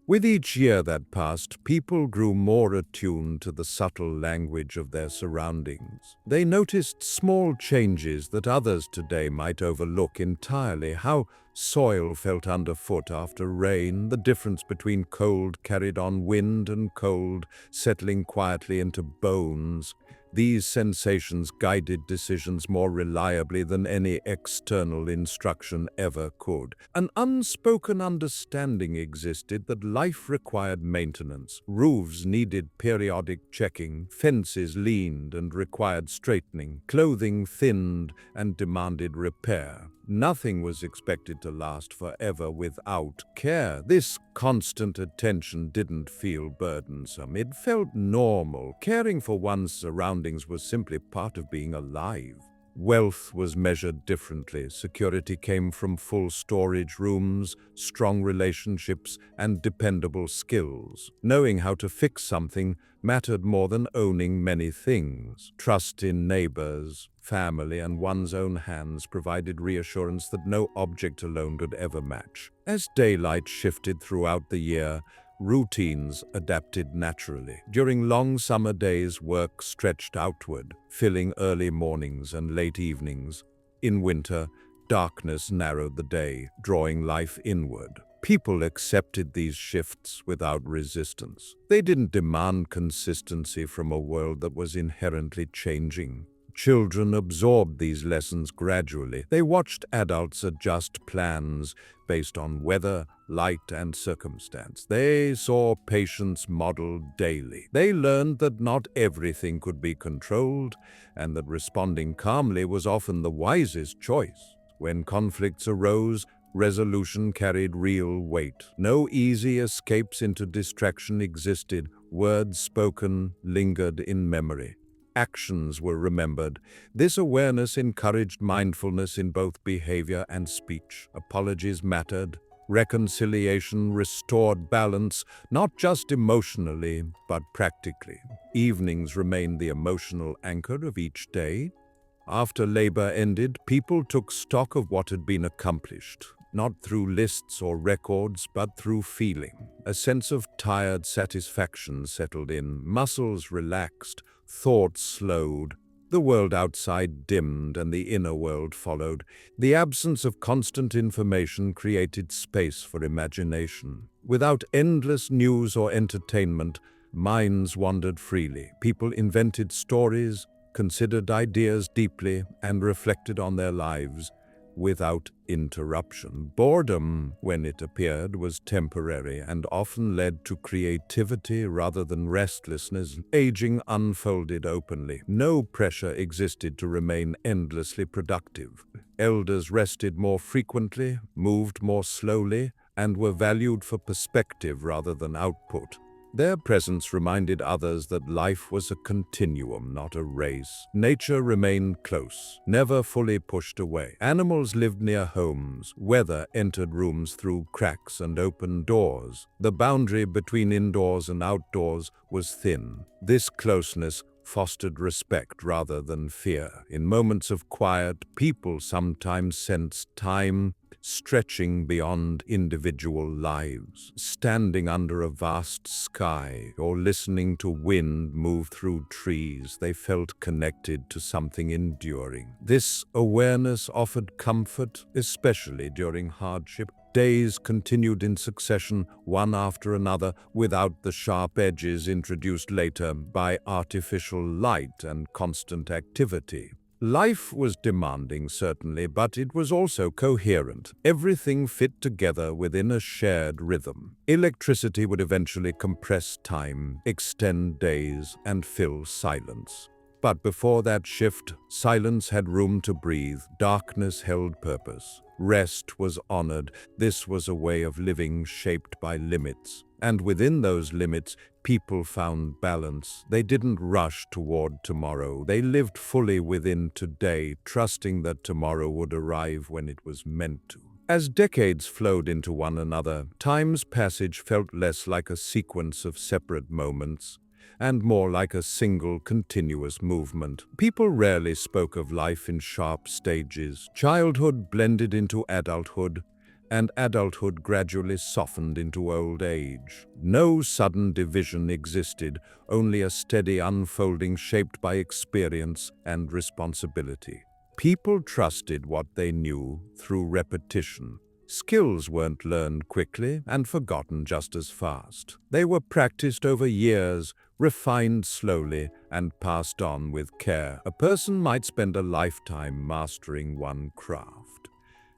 With each year that passed, people grew more attuned to the subtle language of their surroundings. They noticed small changes that others today might overlook entirely: how soil felt underfoot after rain, the difference between cold carried on wind and cold settling quietly into bones. These sensations guided decisions more reliably than any external instruction ever could. An unspoken understanding existed that life required maintenance. Roofs needed periodic checking, fences leaned and required straightening, clothing thinned and demanded repair. Nothing was expected to last forever without care. This constant attention didn't feel burdensome. It felt normal. Caring for one's surroundings was simply part of being alive. Wealth was measured differently. Security came from full storage rooms, strong relationships, and dependable skills. Knowing how to fix something mattered more than owning many things. Trust in neighbors, family, and one's own hands provided reassurance that no object alone could ever match. As daylight shifted throughout the year, routines adapted naturally. During long summer days, work stretched outward, filling early mornings and late evenings. In winter, darkness narrowed the day, drawing life inward. People accepted these shifts without resistance. They didn't demand consistency from a world that was inherently changing. Children absorbed these lessons gradually. They watched adults adjust plans based on weather, light, and circumstance. They saw patience modeled daily. They learned that not everything could be controlled, and that responding calmly was often the wisest choice. When conflicts arose, resolution carried real weight. No easy escapes into distraction existed. Words spoken lingered in memory. Actions were remembered. This awareness encouraged mindfulness in both behavior and speech. Apologies mattered. Reconciliation restored balance, not just emotionally, but practically. Evenings remained the emotional anchor of each day. After labor ended, people took stock of what had been accomplished, not through lists or records, but through feeling. A sense of tired satisfaction settled in, muscles relaxed, thoughts slowed. The world outside dimmed and the inner world followed. The absence of constant information created space for imagination. Without endless news or entertainment, minds wandered freely. People invented stories, considered ideas deeply, and reflected on their lives without interruption. Boredom, when it appeared, was temporary and often led to creativity rather than restlessness. Aging unfolded openly. No pressure existed to remain endlessly productive. Elders rested more frequently, moved more slowly, and were valued for perspective rather than output. Their presence reminded others that life was a continuum, not a race. Nature remained close, never fully pushed away. Animals lived near homes. Weather entered rooms through cracks and open doors. The boundary between indoors and outdoors was thin. This closeness fostered respect rather than fear. In moments of quiet, people sometimes sensed time stretching beyond individual lives. Standing under a vast sky or listening to wind move through trees, they felt connected to something enduring. This awareness offered comfort, especially during hardship. Days continued in succession, one after another, without the sharp edges introduced later by artificial light and constant activity. Life was demanding, certainly, but it was also coherent. Everything fit together within a shared rhythm. Electricity would eventually compress time, extend days, and fill silence. But before that shift, silence had room to breathe, darkness held purpose. Rest was honored. This was a way of living shaped by limits. And within those limits, people found balance. They didn't rush toward tomorrow. They lived fully within today, trusting that tomorrow would arrive when it was meant to. As decades flowed into one another, time's passage felt less like a sequence of separate moments and more like a single continuous movement. People rarely spoke of life in sharp stages. Childhood blended into adulthood, and adulthood gradually softened into old age. No sudden division existed, only a steady unfolding shaped by experience and responsibility. People trusted what they knew through repetition. Skills weren't learned quickly and forgotten just as fast. They were practiced over years, refined slowly, and passed on with care. A person might spend a lifetime mastering one craft.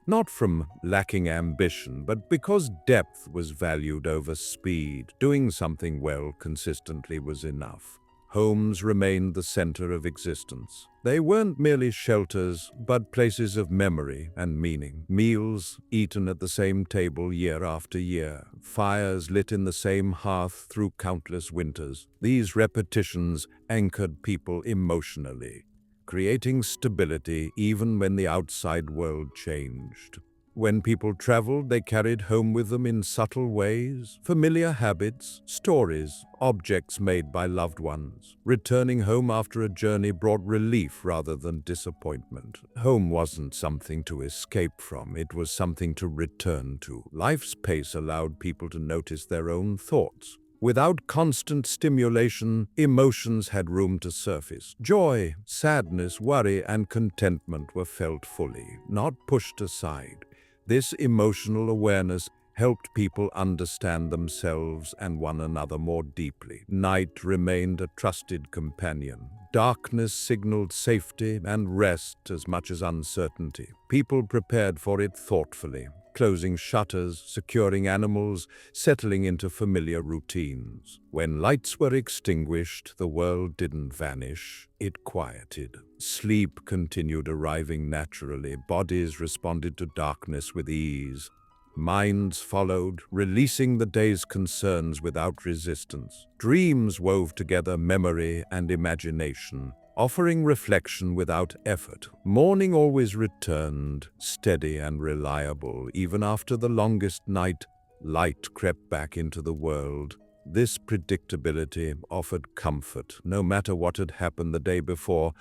Not from lacking ambition, but because depth was valued over speed. Doing something well consistently was enough. Homes remained the center of existence. They weren't merely shelters, but places of memory and meaning. Meals eaten at the same table year after year. Fires lit in the same hearth through countless winters. These repetitions anchored people emotionally, creating stability even when the outside world changed. When people traveled, they carried home with them in subtle ways, familiar habits, stories, objects made by loved ones. Returning home after a journey brought relief rather than disappointment. Home wasn't something to escape from, it was something to return to. Life's pace allowed people to notice their own thoughts. Without constant stimulation, emotions had room to surface. Joy, sadness, worry, and contentment were felt fully, not pushed aside. This emotional awareness helped people understand themselves and one another more deeply. Night remained a trusted companion. Darkness signaled safety and rest as much as uncertainty. People prepared for it thoughtfully, closing shutters, securing animals, settling into familiar routines. When lights were extinguished, the world didn't vanish, it quieted. Sleep continued arriving naturally. Bodies responded to darkness with ease. Minds followed, releasing the day's concerns without resistance. Dreams wove together memory and imagination, offering reflection without effort. Morning always returned, steady and reliable. Even after the longest night, light crept back into the world. This predictability offered comfort. No matter what had happened the day before,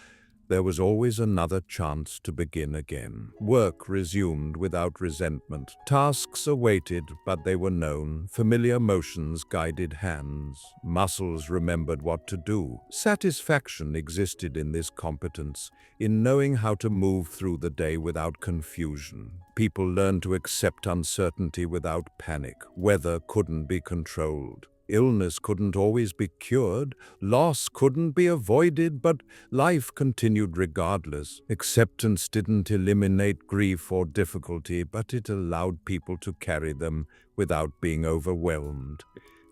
there was always another chance to begin again. Work resumed without resentment. Tasks awaited, but they were known. Familiar motions guided hands. Muscles remembered what to do. Satisfaction existed in this competence, in knowing how to move through the day without confusion. People learned to accept uncertainty without panic. Weather couldn't be controlled. Illness couldn't always be cured, loss couldn't be avoided, but life continued regardless. Acceptance didn't eliminate grief or difficulty, but it allowed people to carry them without being overwhelmed.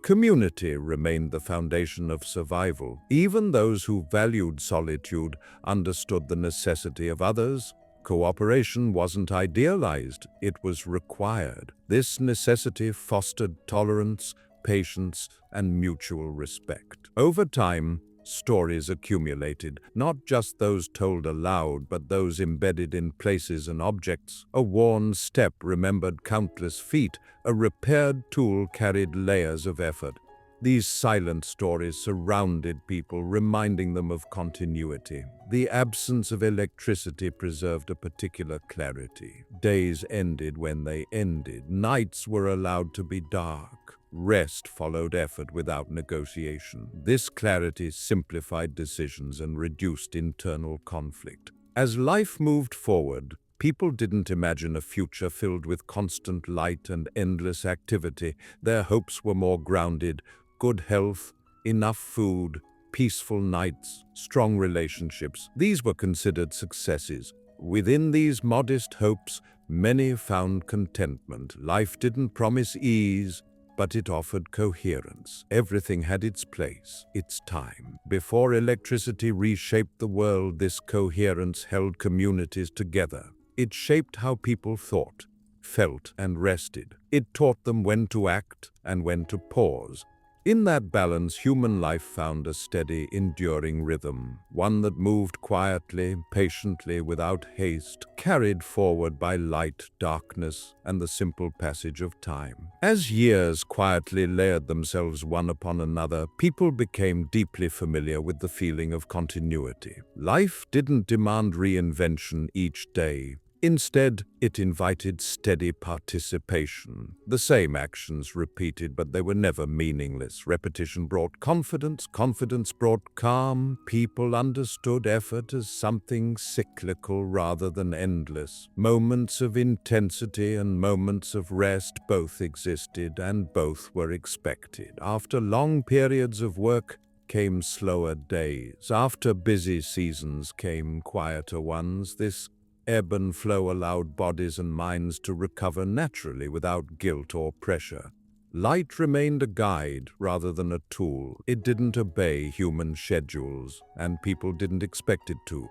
Community remained the foundation of survival. Even those who valued solitude understood the necessity of others. Cooperation wasn't idealized, it was required. This necessity fostered tolerance, patience, and mutual respect. Over time, stories accumulated, not just those told aloud, but those embedded in places and objects. A worn step remembered countless feet, a repaired tool carried layers of effort. These silent stories surrounded people, reminding them of continuity. The absence of electricity preserved a particular clarity. Days ended when they ended. Nights were allowed to be dark. Rest followed effort without negotiation. This clarity simplified decisions and reduced internal conflict. As life moved forward, people didn't imagine a future filled with constant light and endless activity. Their hopes were more grounded: good health, enough food, peaceful nights, strong relationships. These were considered successes. Within these modest hopes, many found contentment. Life didn't promise ease, but it offered coherence. Everything had its place, its time. Before electricity reshaped the world, this coherence held communities together. It shaped how people thought, felt, and rested. It taught them when to act and when to pause. In that balance, human life found a steady, enduring rhythm, one that moved quietly, patiently, without haste, carried forward by light, darkness, and the simple passage of time. As years quietly layered themselves one upon another, people became deeply familiar with the feeling of continuity. Life didn't demand reinvention each day. Instead, it invited steady participation. The same actions repeated, but they were never meaningless. Repetition brought confidence, confidence brought calm. People understood effort as something cyclical rather than endless. Moments of intensity and moments of rest both existed, and both were expected. After long periods of work came slower days. After busy seasons came quieter ones. This ebb and flow allowed bodies and minds to recover naturally without guilt or pressure. Light remained a guide rather than a tool. It didn't obey human schedules, and people didn't expect it to.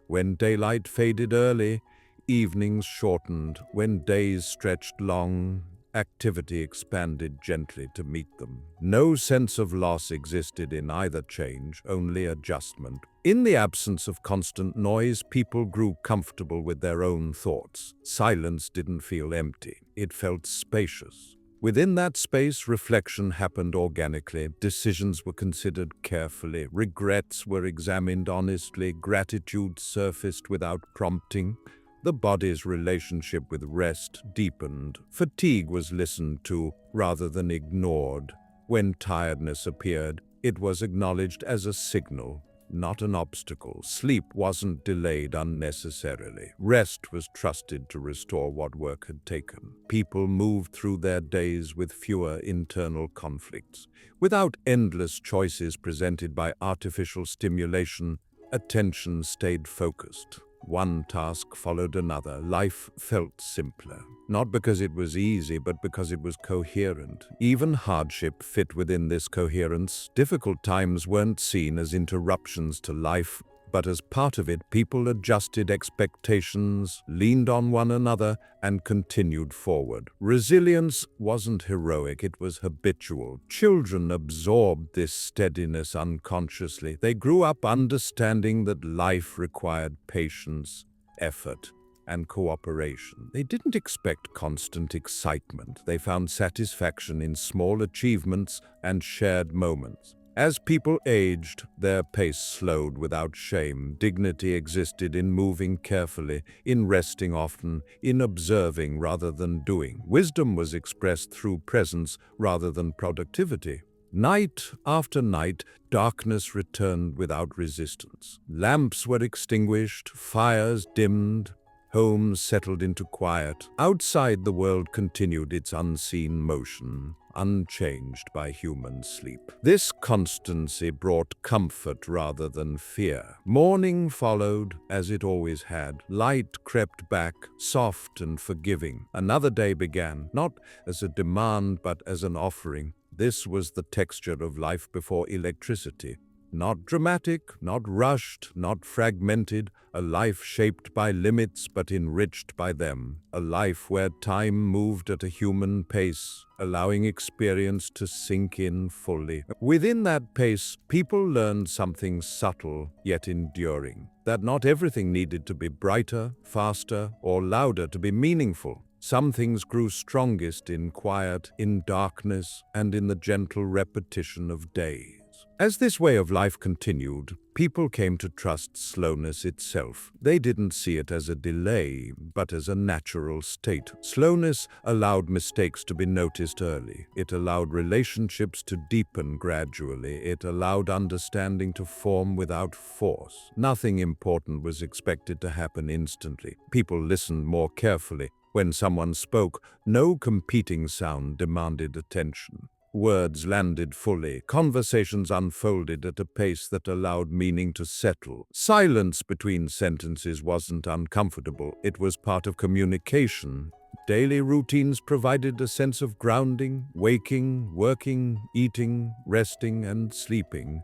When daylight faded early, evenings shortened. When days stretched long, activity expanded gently to meet them. No sense of loss existed in either change, only adjustment. In the absence of constant noise, people grew comfortable with their own thoughts. Silence didn't feel empty, it felt spacious. Within that space, reflection happened organically. Decisions were considered carefully. Regrets were examined honestly. Gratitude surfaced without prompting. The body's relationship with rest deepened. Fatigue was listened to rather than ignored. When tiredness appeared, it was acknowledged as a signal, not an obstacle. Sleep wasn't delayed unnecessarily. Rest was trusted to restore what work had taken. People moved through their days with fewer internal conflicts. Without endless choices presented by artificial stimulation, attention stayed focused. One task followed another. Life felt simpler. Not because it was easy, but because it was coherent. Even hardship fit within this coherence. Difficult times weren't seen as interruptions to life, but as part of it. People adjusted expectations, leaned on one another, and continued forward. Resilience wasn't heroic, it was habitual. Children absorbed this steadiness unconsciously. They grew up understanding that life required patience, effort, and cooperation. They didn't expect constant excitement. They found satisfaction in small achievements and shared moments. As people aged, their pace slowed without shame. Dignity existed in moving carefully, in resting often, in observing rather than doing. Wisdom was expressed through presence rather than productivity. Night after night, darkness returned without resistance. Lamps were extinguished, fires dimmed, Homes settled into quiet. Outside, the world continued its unseen motion, unchanged by human sleep. This constancy brought comfort rather than fear. Morning followed, as it always had. Light crept back, soft and forgiving. Another day began, not as a demand but as an offering. This was the texture of life before electricity. Not dramatic, not rushed, not fragmented, a life shaped by limits but enriched by them, a life where time moved at a human pace, allowing experience to sink in fully. Within that pace, people learned something subtle yet enduring, that not everything needed to be brighter, faster, or louder to be meaningful. Some things grew strongest in quiet, in darkness, and in the gentle repetition of days. As this way of life continued, people came to trust slowness itself. They didn't see it as a delay, but as a natural state. Slowness allowed mistakes to be noticed early. It allowed relationships to deepen gradually. It allowed understanding to form without force. Nothing important was expected to happen instantly. People listened more carefully. When someone spoke, no competing sound demanded attention. Words landed fully. Conversations unfolded at a pace that allowed meaning to settle. Silence between sentences wasn't uncomfortable. It was part of communication. Daily routines provided a sense of grounding. Waking, working, eating, resting, and sleeping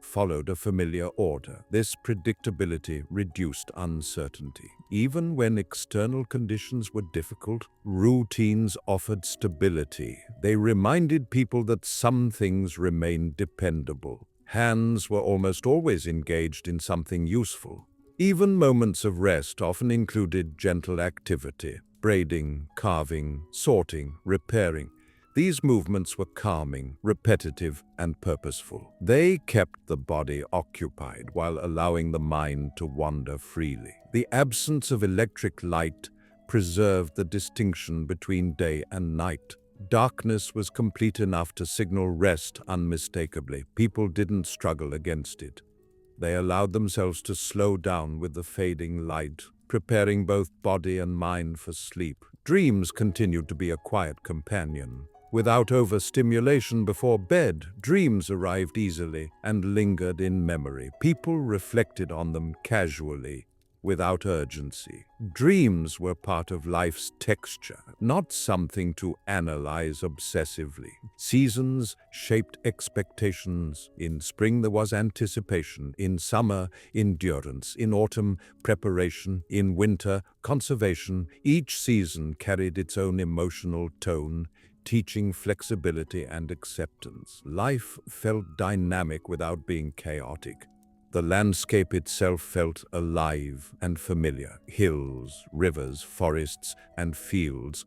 followed a familiar order. This predictability reduced uncertainty. Even when external conditions were difficult, routines offered stability. They reminded people that some things remained dependable. Hands were almost always engaged in something useful. Even moments of rest often included gentle activity: braiding, carving, sorting, repairing. These movements were calming, repetitive, and purposeful. They kept the body occupied while allowing the mind to wander freely. The absence of electric light preserved the distinction between day and night. Darkness was complete enough to signal rest unmistakably. People didn't struggle against it. They allowed themselves to slow down with the fading light, preparing both body and mind for sleep. Dreams continued to be a quiet companion. Without overstimulation before bed, dreams arrived easily and lingered in memory. People reflected on them casually, without urgency. Dreams were part of life's texture, not something to analyze obsessively. Seasons shaped expectations. In spring there was anticipation, in summer endurance, in autumn preparation, in winter conservation. Each season carried its own emotional tone, teaching flexibility and acceptance. Life felt dynamic without being chaotic. The landscape itself felt alive and familiar. Hills, rivers, forests, and fields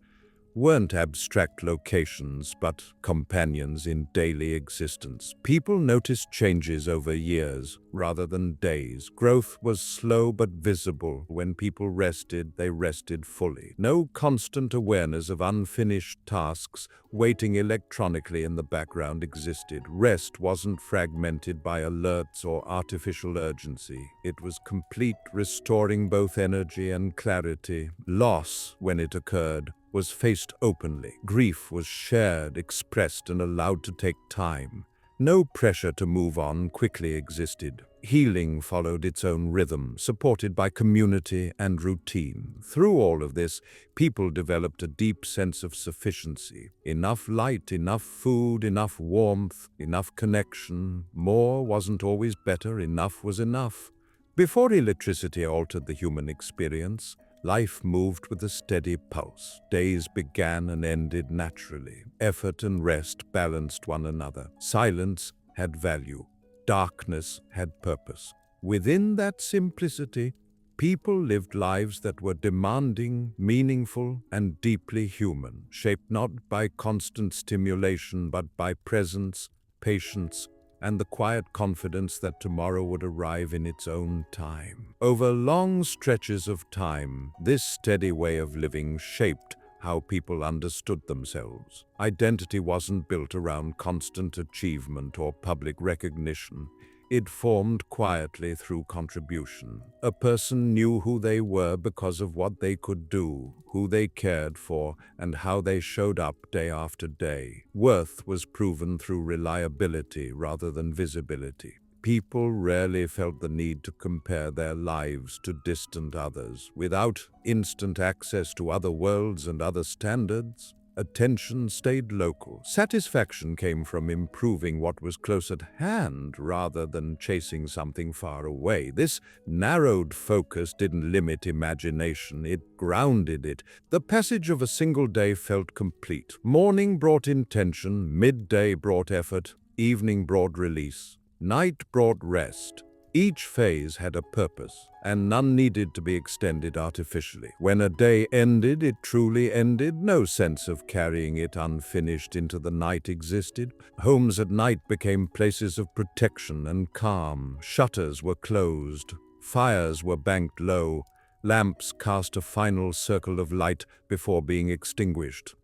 weren't abstract locations, but companions in daily existence. People noticed changes over years rather than days. Growth was slow but visible. When people rested, they rested fully. No constant awareness of unfinished tasks waiting electronically in the background existed. Rest wasn't fragmented by alerts or artificial urgency. It was complete, restoring both energy and clarity. Loss, when it occurred, was faced openly. Grief was shared, expressed, and allowed to take time. No pressure to move on quickly existed. Healing followed its own rhythm, supported by community and routine. Through all of this, people developed a deep sense of sufficiency. Enough light, enough food, enough warmth, enough connection. More wasn't always better. Enough was enough. Before electricity altered the human experience, life moved with a steady pulse. Days began and ended naturally. Effort and rest balanced one another. Silence had value. Darkness had purpose. Within that simplicity, people lived lives that were demanding, meaningful, and deeply human, shaped not by constant stimulation but by presence, patience, and the quiet confidence that tomorrow would arrive in its own time. Over long stretches of time, this steady way of living shaped how people understood themselves. Identity wasn't built around constant achievement or public recognition. It formed quietly through contribution. A person knew who they were because of what they could do, who they cared for, and how they showed up day after day. Worth was proven through reliability rather than visibility. People rarely felt the need to compare their lives to distant others. Without instant access to other worlds and other standards, attention stayed local. Satisfaction came from improving what was close at hand rather than chasing something far away. This narrowed focus didn't limit imagination, it grounded it. The passage of a single day felt complete. Morning brought intention, midday brought effort, evening brought release. Night brought rest. Each phase had a purpose, and none needed to be extended artificially. When a day ended, it truly ended. No sense of carrying it unfinished into the night existed. Homes at night became places of protection and calm. Shutters were closed. Fires were banked low. Lamps cast a final circle of light before being extinguished.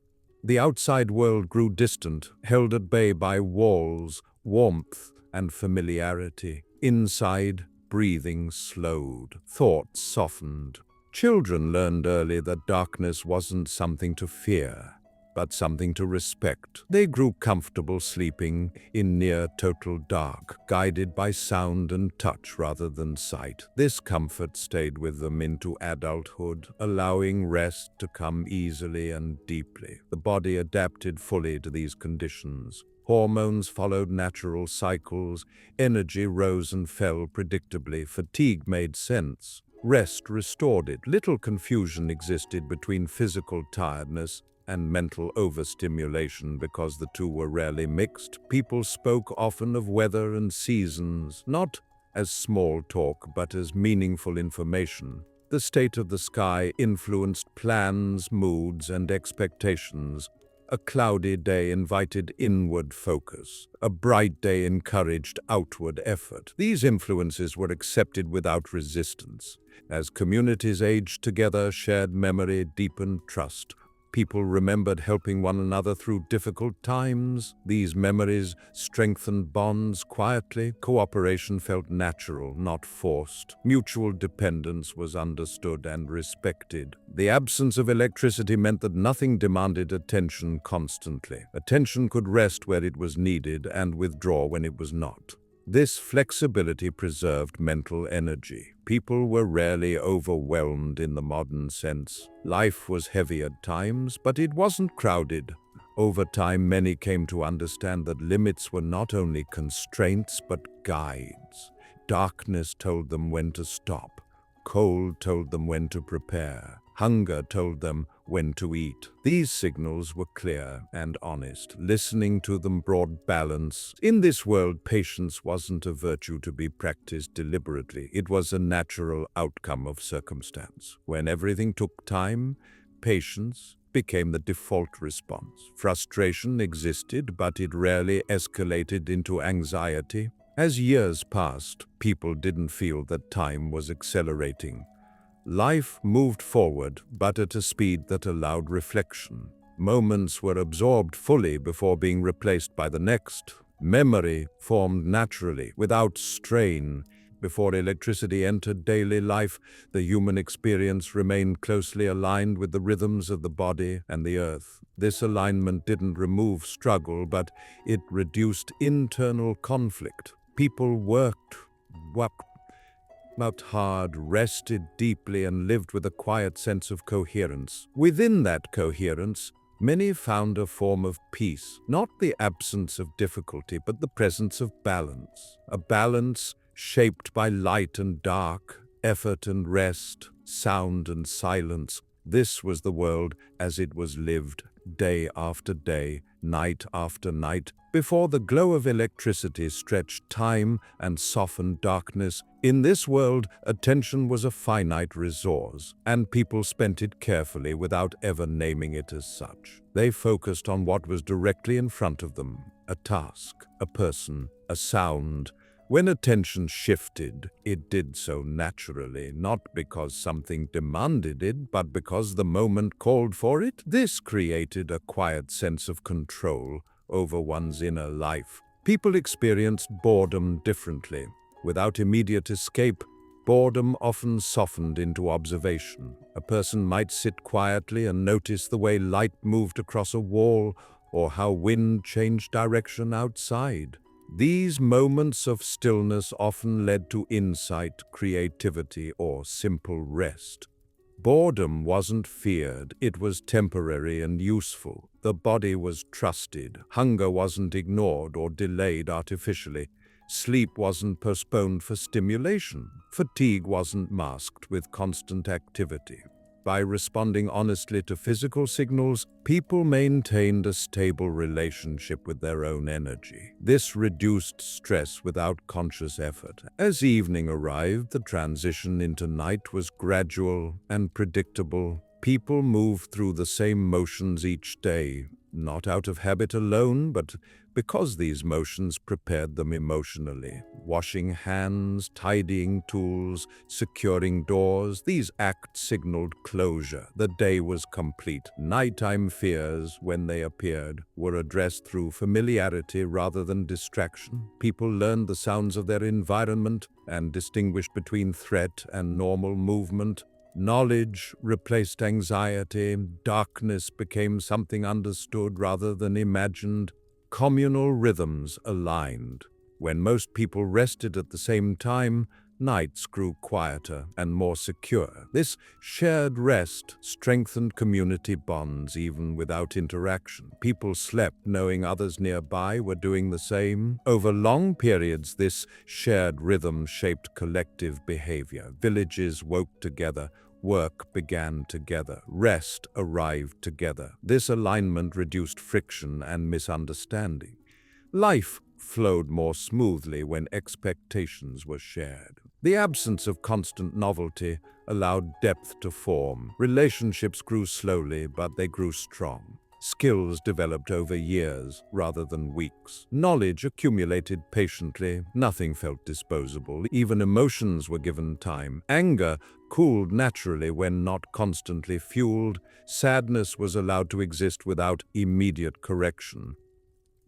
The outside world grew distant, held at bay by walls, warmth, and familiarity. Inside, breathing slowed, thoughts softened. Children learned early that darkness wasn't something to fear, but something to respect. They grew comfortable sleeping in near total dark, guided by sound and touch rather than sight. This comfort stayed with them into adulthood, allowing rest to come easily and deeply. The body adapted fully to these conditions. Hormones followed natural cycles, energy rose and fell predictably, fatigue made sense, rest restored it. Little confusion existed between physical tiredness and mental overstimulation because the two were rarely mixed. People spoke often of weather and seasons, not as small talk but as meaningful information. The state of the sky influenced plans, moods, and expectations. A cloudy day invited inward focus. A bright day encouraged outward effort. These influences were accepted without resistance. As communities aged together, shared memory deepened trust. People remembered helping one another through difficult times. These memories strengthened bonds quietly. Cooperation felt natural, not forced. Mutual dependence was understood and respected. The absence of electricity meant that nothing demanded attention constantly. Attention could rest where it was needed and withdraw when it was not. This flexibility preserved mental energy. People were rarely overwhelmed in the modern sense. Life was heavy at times, but it wasn't crowded. Over time, many came to understand that limits were not only constraints, but guides. Darkness told them when to stop. Cold told them when to prepare. Hunger told them when to eat. These signals were clear and honest. Listening to them brought balance. In this world, patience wasn't a virtue to be practiced deliberately. It was a natural outcome of circumstance. When everything took time, patience became the default response. Frustration existed, but it rarely escalated into anxiety. As years passed, people didn't feel that time was accelerating. Life moved forward, but at a speed that allowed reflection. Moments were absorbed fully before being replaced by the next. Memory formed naturally, without strain. Before electricity entered daily life, the human experience remained closely aligned with the rhythms of the body and the earth. This alignment didn't remove struggle, but it reduced internal conflict. People worked hard, rested deeply, and lived with a quiet sense of coherence. Within that coherence, many found a form of peace, not the absence of difficulty, but the presence of balance. A balance shaped by light and dark, effort and rest, sound and silence. This was the world as it was lived, day after day, night after night, before the glow of electricity stretched time and softened darkness. In this world, attention was a finite resource, and people spent it carefully without ever naming it as such. They focused on what was directly in front of them: a task, a person, a sound. When attention shifted, it did so naturally, not because something demanded it, but because the moment called for it. This created a quiet sense of control over one's inner life. People experienced boredom differently. Without immediate escape, boredom often softened into observation. A person might sit quietly and notice the way light moved across a wall or how wind changed direction outside. These moments of stillness often led to insight, creativity, or simple rest. Boredom wasn't feared, it was temporary and useful. The body was trusted. Hunger wasn't ignored or delayed artificially. Sleep wasn't postponed for stimulation. Fatigue wasn't masked with constant activity. By responding honestly to physical signals, people maintained a stable relationship with their own energy. This reduced stress without conscious effort. As evening arrived, the transition into night was gradual and predictable. People moved through the same motions each day, not out of habit alone, but because these motions prepared them emotionally. Washing hands, tidying tools, securing doors, these acts signaled closure. The day was complete. Nighttime fears, when they appeared, were addressed through familiarity rather than distraction. People learned the sounds of their environment and distinguished between threat and normal movement. Knowledge replaced anxiety. Darkness became something understood rather than imagined. Communal rhythms aligned. When most people rested at the same time, nights grew quieter and more secure. This shared rest strengthened community bonds even without interaction. People slept knowing others nearby were doing the same. Over long periods, this shared rhythm shaped collective behavior. Villages woke together. Work began together. Rest arrived together. This alignment reduced friction and misunderstanding. Life flowed more smoothly when expectations were shared. The absence of constant novelty allowed depth to form. Relationships grew slowly, but they grew strong. Skills developed over years rather than weeks. Knowledge accumulated patiently. Nothing felt disposable. Even emotions were given time. Anger cooled naturally when not constantly fueled. Sadness was allowed to exist without immediate correction.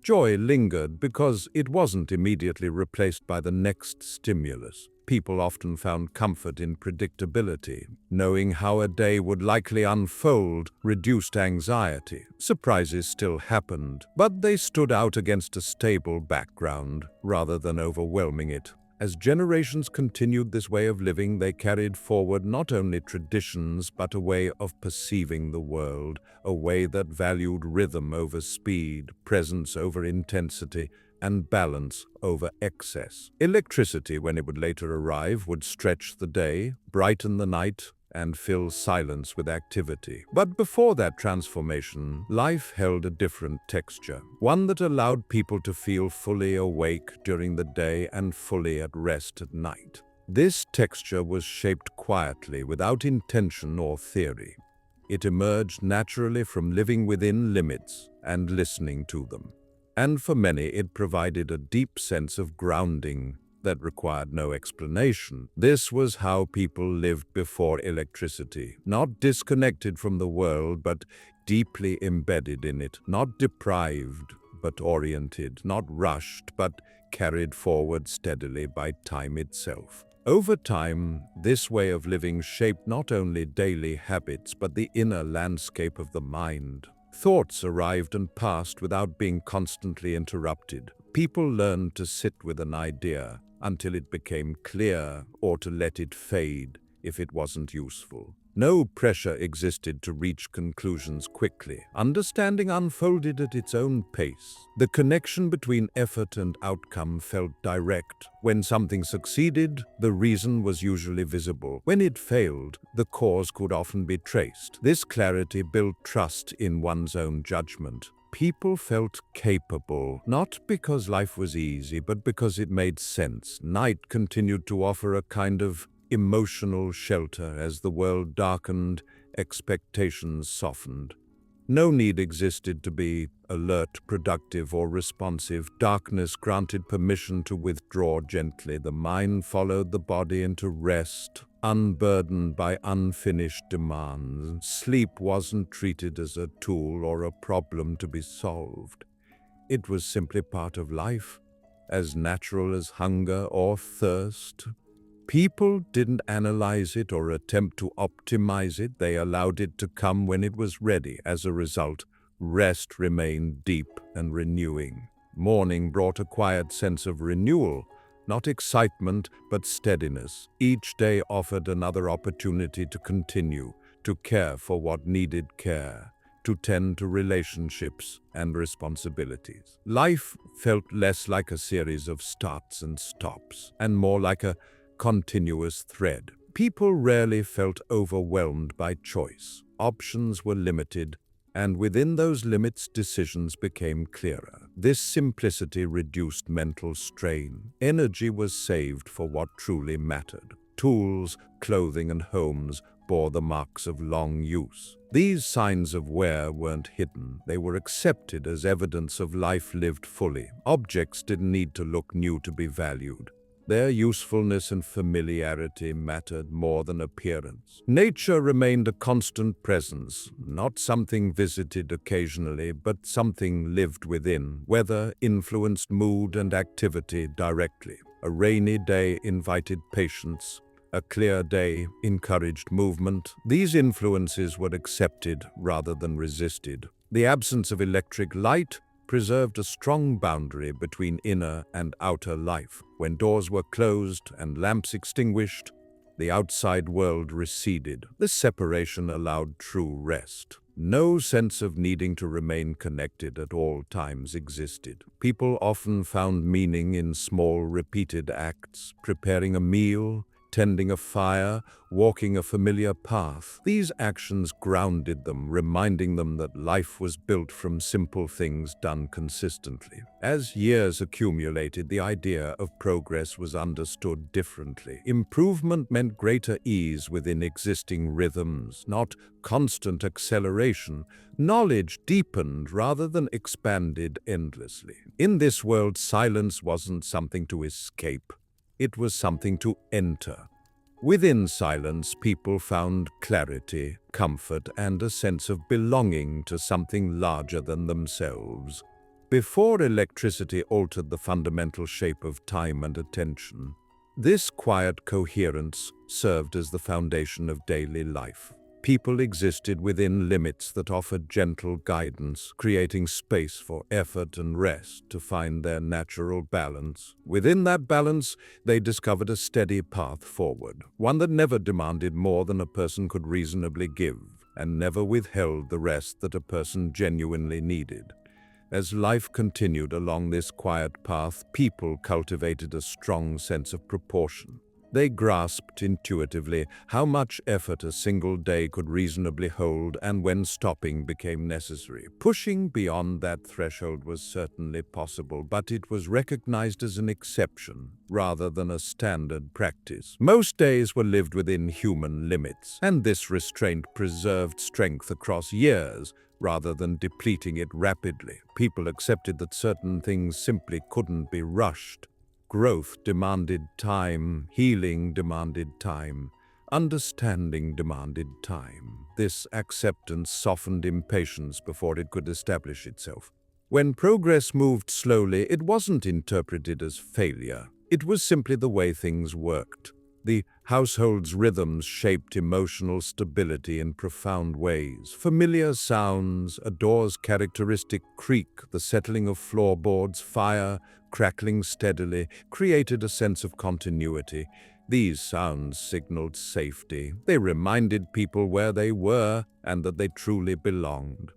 Joy lingered because it wasn't immediately replaced by the next stimulus. People often found comfort in predictability. Knowing how a day would likely unfold reduced anxiety. Surprises still happened, but they stood out against a stable background rather than overwhelming it. As generations continued this way of living, they carried forward not only traditions, but a way of perceiving the world, a way that valued rhythm over speed, presence over intensity, and balance over excess. Electricity, when it would later arrive, would stretch the day, brighten the night, and fill silence with activity. But before that transformation, life held a different texture, one that allowed people to feel fully awake during the day and fully at rest at night. This texture was shaped quietly, without intention or theory. It emerged naturally from living within limits and listening to them. And for many, it provided a deep sense of grounding that required no explanation. This was how people lived before electricity, not disconnected from the world, but deeply embedded in it, not deprived, but oriented, not rushed, but carried forward steadily by time itself. Over time, this way of living shaped not only daily habits, but the inner landscape of the mind. Thoughts arrived and passed without being constantly interrupted. People learned to sit with an idea until it became clear, or to let it fade if it wasn't useful. No pressure existed to reach conclusions quickly. Understanding unfolded at its own pace. The connection between effort and outcome felt direct. When something succeeded, the reason was usually visible. When it failed, the cause could often be traced. This clarity built trust in one's own judgment. People felt capable, not because life was easy, but because it made sense. Night continued to offer a kind of emotional shelter. As the world darkened, expectations softened. No need existed to be alert, productive, or responsive. Darkness granted permission to withdraw gently. The mind followed the body into rest, unburdened by unfinished demands. Sleep wasn't treated as a tool or a problem to be solved. It was simply part of life, as natural as hunger or thirst. People didn't analyze it or attempt to optimize it. They allowed it to come when it was ready. As a result, rest remained deep and renewing. Morning brought a quiet sense of renewal, not excitement, but steadiness. Each day offered another opportunity to continue, to care for what needed care, to tend to relationships and responsibilities. Life felt less like a series of starts and stops, and more like a continuous thread. People rarely felt overwhelmed by choice. Options were limited, and within those limits, decisions became clearer. This simplicity reduced mental strain. Energy was saved for what truly mattered. Tools, clothing, and homes bore the marks of long use. These signs of wear weren't hidden. They were accepted as evidence of life lived fully. Objects didn't need to look new to be valued. Their usefulness and familiarity mattered more than appearance. Nature remained a constant presence, not something visited occasionally, but something lived within. Weather influenced mood and activity directly. A rainy day invited patience. A clear day encouraged movement. These influences were accepted rather than resisted. The absence of electric light preserved a strong boundary between inner and outer life. When doors were closed and lamps extinguished, the outside world receded. This separation allowed true rest. No sense of needing to remain connected at all times existed. People often found meaning in small, repeated acts, preparing a meal, tending a fire, walking a familiar path. These actions grounded them, reminding them that life was built from simple things done consistently. As years accumulated, the idea of progress was understood differently. Improvement meant greater ease within existing rhythms, not constant acceleration. Knowledge deepened rather than expanded endlessly. In this world, silence wasn't something to escape. It was something to enter. Within silence, people found clarity, comfort, and a sense of belonging to something larger than themselves. Before electricity altered the fundamental shape of time and attention, this quiet coherence served as the foundation of daily life. People existed within limits that offered gentle guidance, creating space for effort and rest to find their natural balance. Within that balance, they discovered a steady path forward, one that never demanded more than a person could reasonably give, and never withheld the rest that a person genuinely needed. As life continued along this quiet path, people cultivated a strong sense of proportion. They grasped intuitively how much effort a single day could reasonably hold and when stopping became necessary. Pushing beyond that threshold was certainly possible, but it was recognized as an exception rather than a standard practice. Most days were lived within human limits, and this restraint preserved strength across years rather than depleting it rapidly. People accepted that certain things simply couldn't be rushed. Growth demanded time, healing demanded time, understanding demanded time. This acceptance softened impatience before it could establish itself. When progress moved slowly, it wasn't interpreted as failure. It was simply the way things worked. The household's rhythms shaped emotional stability in profound ways. Familiar sounds, a door's characteristic creak, the settling of floorboards, fire crackling steadily, created a sense of continuity. These sounds signaled safety. They reminded people where they were and that they truly belonged.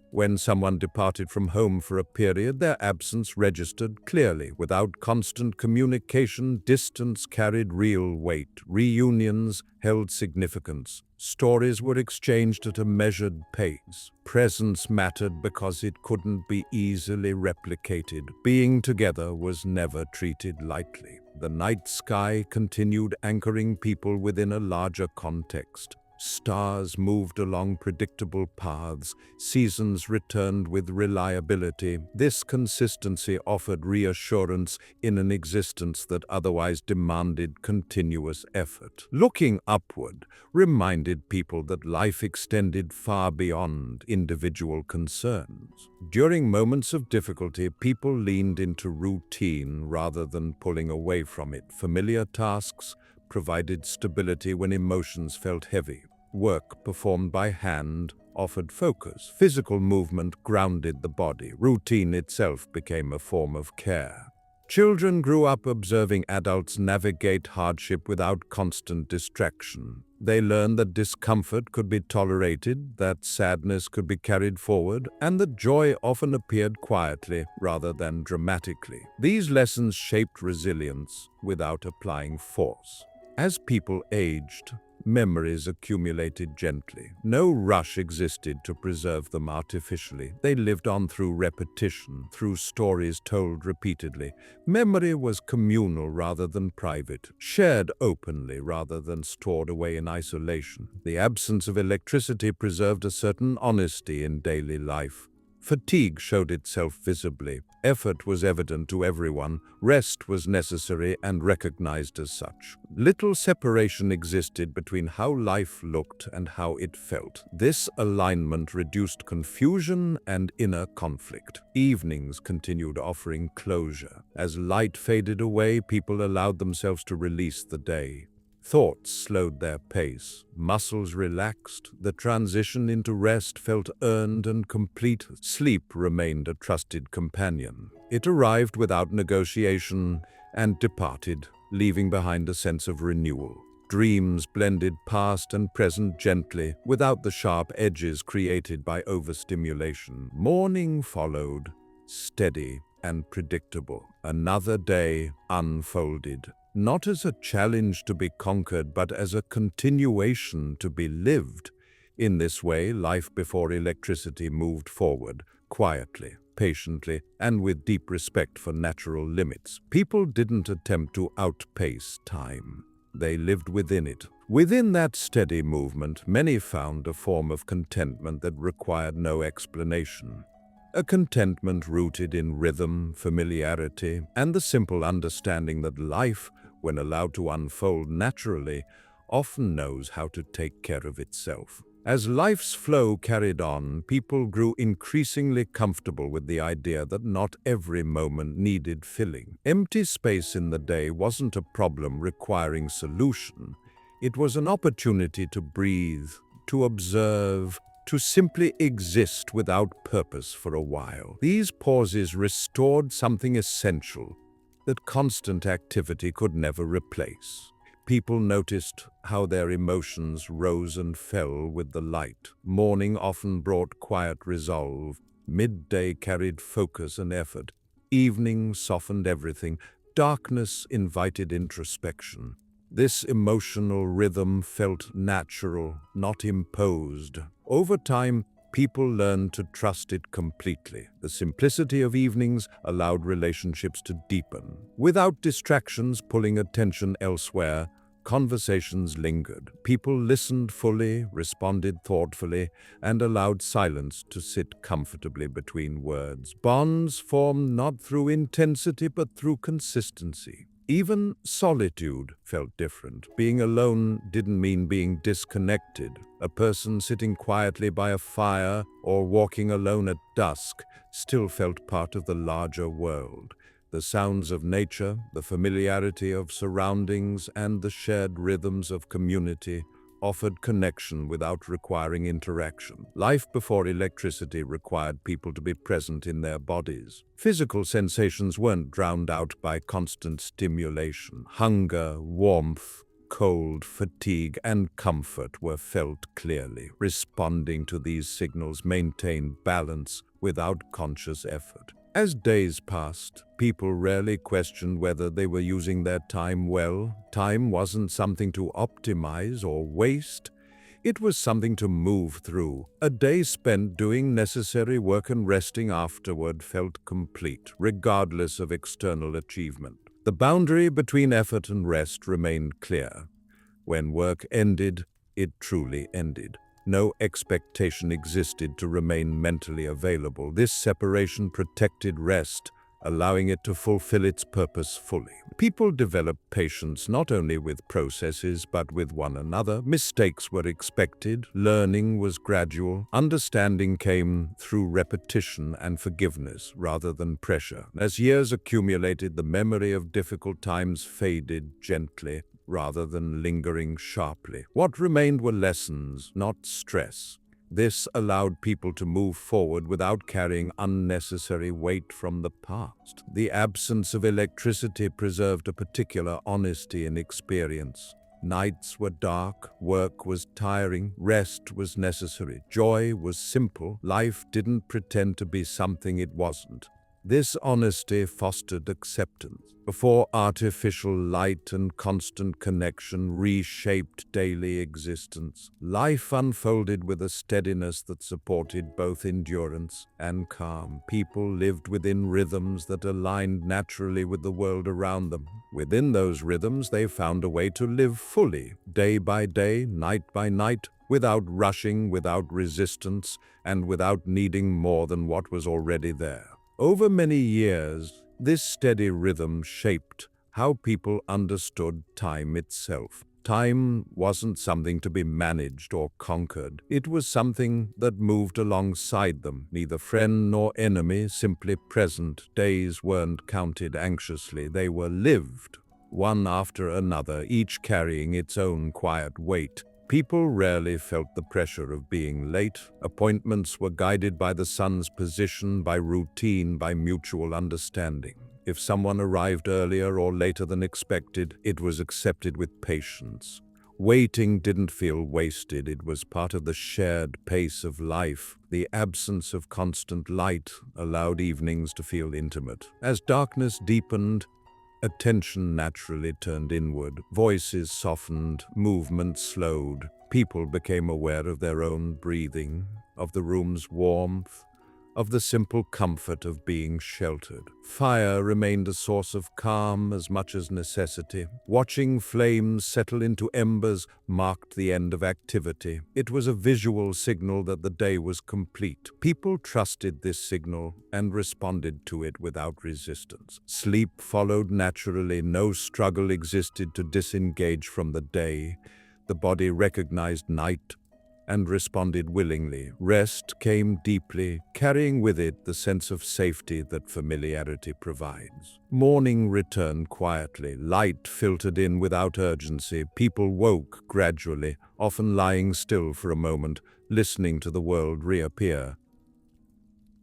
When someone departed from home for a period, their absence registered clearly. Without constant communication, distance carried real weight. Reunions held significance. Stories were exchanged at a measured pace. Presence mattered because it couldn't be easily replicated. Being together was never treated lightly. The night sky continued anchoring people within a larger context. Stars moved along predictable paths, seasons returned with reliability. This consistency offered reassurance in an existence that otherwise demanded continuous effort. Looking upward reminded people that life extended far beyond individual concerns. During moments of difficulty, people leaned into routine rather than pulling away from it. Familiar tasks provided stability when emotions felt heavy. Work performed by hand offered focus. Physical movement grounded the body. Routine itself became a form of care. Children grew up observing adults navigate hardship without constant distraction. They learned that discomfort could be tolerated, that sadness could be carried forward, and that joy often appeared quietly rather than dramatically. These lessons shaped resilience without applying force. As people aged, memories accumulated gently. No rush existed to preserve them artificially. They lived on through repetition, through stories told repeatedly. Memory was communal rather than private, shared openly rather than stored away in isolation. The absence of electricity preserved a certain honesty in daily life. Fatigue showed itself visibly. Effort was evident to everyone. Rest was necessary and recognized as such. Little separation existed between how life looked and how it felt. This alignment reduced confusion and inner conflict. Evenings continued offering closure. As light faded away, people allowed themselves to release the day. Thoughts slowed their pace, muscles relaxed, the transition into rest felt earned and complete. Sleep remained a trusted companion. It arrived without negotiation and departed, leaving behind a sense of renewal. Dreams blended past and present gently, without the sharp edges created by overstimulation. Morning followed, steady and predictable. Another day unfolded. Not as a challenge to be conquered, but as a continuation to be lived. In this way, life before electricity moved forward, quietly, patiently, and with deep respect for natural limits. People didn't attempt to outpace time. They lived within it. Within that steady movement, many found a form of contentment that required no explanation. A contentment rooted in rhythm, familiarity, and the simple understanding that life, when allowed to unfold naturally, often knows how to take care of itself. As life's flow carried on, people grew increasingly comfortable with the idea that not every moment needed filling. Empty space in the day wasn't a problem requiring solution. It was an opportunity to breathe, to observe, to simply exist without purpose for a while. These pauses restored something essential that constant activity could never replace. People noticed how their emotions rose and fell with the light. Morning often brought quiet resolve. Midday carried focus and effort. Evening softened everything. Darkness invited introspection. This emotional rhythm felt natural, not imposed. Over time, people learned to trust it completely. The simplicity of evenings allowed relationships to deepen. Without distractions pulling attention elsewhere, conversations lingered. People listened fully, responded thoughtfully, and allowed silence to sit comfortably between words. Bonds formed not through intensity but through consistency. Even solitude felt different. Being alone didn't mean being disconnected. A person sitting quietly by a fire or walking alone at dusk still felt part of the larger world. The sounds of nature, the familiarity of surroundings, and the shared rhythms of community offered connection without requiring interaction. Life before electricity required people to be present in their bodies. Physical sensations weren't drowned out by constant stimulation. Hunger, warmth, cold, fatigue, and comfort were felt clearly. Responding to these signals maintained balance without conscious effort. As days passed, people rarely questioned whether they were using their time well. Time wasn't something to optimize or waste. It was something to move through. A day spent doing necessary work and resting afterward felt complete, regardless of external achievement. The boundary between effort and rest remained clear. When work ended, it truly ended. No expectation existed to remain mentally available. This separation protected rest, allowing it to fulfill its purpose fully. People developed patience not only with processes but with one another. Mistakes were expected, learning was gradual, understanding came through repetition and forgiveness rather than pressure. As years accumulated, the memory of difficult times faded gently rather than lingering sharply. What remained were lessons, not stress. This allowed people to move forward without carrying unnecessary weight from the past. The absence of electricity preserved a particular honesty in experience. Nights were dark, work was tiring, rest was necessary, joy was simple, life didn't pretend to be something it wasn't. This honesty fostered acceptance. Before artificial light and constant connection reshaped daily existence, life unfolded with a steadiness that supported both endurance and calm. People lived within rhythms that aligned naturally with the world around them. Within those rhythms, they found a way to live fully, day by day, night by night, without rushing, without resistance, and without needing more than what was already there. Over many years, this steady rhythm shaped how people understood time itself. Time wasn't something to be managed or conquered. It was something that moved alongside them, neither friend nor enemy, simply present. Days weren't counted anxiously, they were lived, one after another, each carrying its own quiet weight. People rarely felt the pressure of being late. Appointments were guided by the sun's position, by routine, by mutual understanding. If someone arrived earlier or later than expected, it was accepted with patience. Waiting didn't feel wasted, it was part of the shared pace of life. The absence of constant light allowed evenings to feel intimate. As darkness deepened, attention naturally turned inward, voices softened, movement slowed. People became aware of their own breathing, of the room's warmth, of the simple comfort of being sheltered. Fire remained a source of calm as much as necessity. Watching flames settle into embers marked the end of activity. It was a visual signal that the day was complete. People trusted this signal and responded to it without resistance. Sleep followed naturally. No struggle existed to disengage from the day. The body recognized night and responded willingly. Rest came deeply, carrying with it the sense of safety that familiarity provides. Morning returned quietly. Light filtered in without urgency. People woke gradually, often lying still for a moment, listening to the world reappear.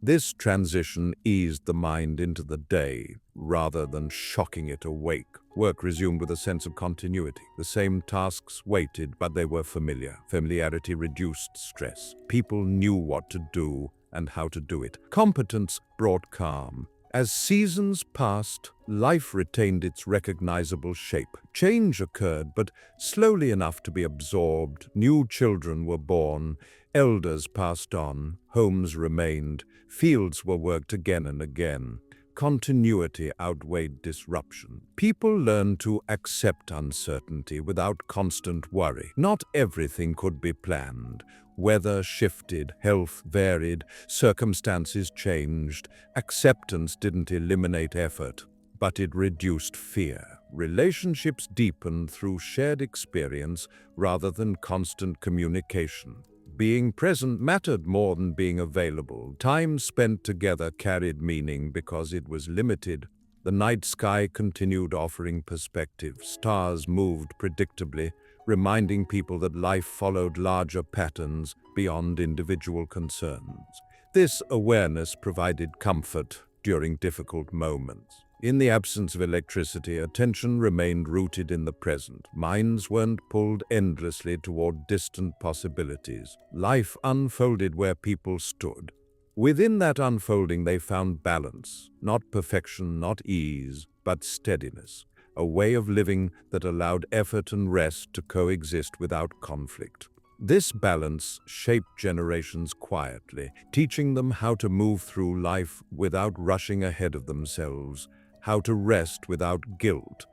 This transition eased the mind into the day, rather than shocking it awake. Work resumed with a sense of continuity. The same tasks waited, but they were familiar. Familiarity reduced stress. People knew what to do and how to do it. Competence brought calm. As seasons passed, life retained its recognizable shape. Change occurred, but slowly enough to be absorbed. New children were born, elders passed on, homes remained, fields were worked again and again. Continuity outweighed disruption. People learned to accept uncertainty without constant worry. Not everything could be planned. Weather shifted, health varied, circumstances changed. Acceptance didn't eliminate effort, but it reduced fear. Relationships deepened through shared experience rather than constant communication. Being present mattered more than being available. Time spent together carried meaning because it was limited. The night sky continued offering perspective. Stars moved predictably, reminding people that life followed larger patterns beyond individual concerns. This awareness provided comfort during difficult moments. In the absence of electricity, attention remained rooted in the present. Minds weren't pulled endlessly toward distant possibilities. Life unfolded where people stood. Within that unfolding, they found balance, not perfection, not ease, but steadiness, a way of living that allowed effort and rest to coexist without conflict. This balance shaped generations quietly, teaching them how to move through life without rushing ahead of themselves, how to rest without guilt,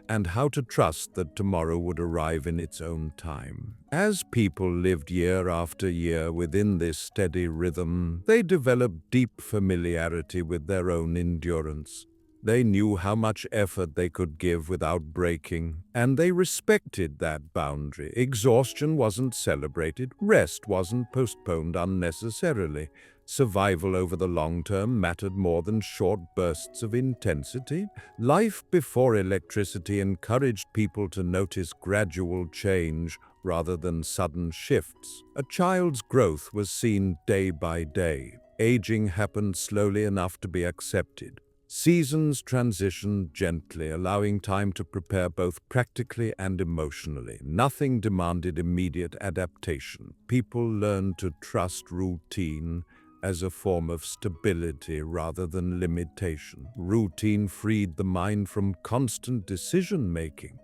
and how to trust that tomorrow would arrive in its own time. As people lived year after year within this steady rhythm, they developed deep familiarity with their own endurance. They knew how much effort they could give without breaking, and they respected that boundary. Exhaustion wasn't celebrated, rest wasn't postponed unnecessarily. Survival over the long term mattered more than short bursts of intensity. Life before electricity encouraged people to notice gradual change rather than sudden shifts. A child's growth was seen day by day. Aging happened slowly enough to be accepted. Seasons transitioned gently, allowing time to prepare both practically and emotionally. Nothing demanded immediate adaptation. People learned to trust routine as a form of stability rather than limitation. Routine freed the mind from constant decision-making.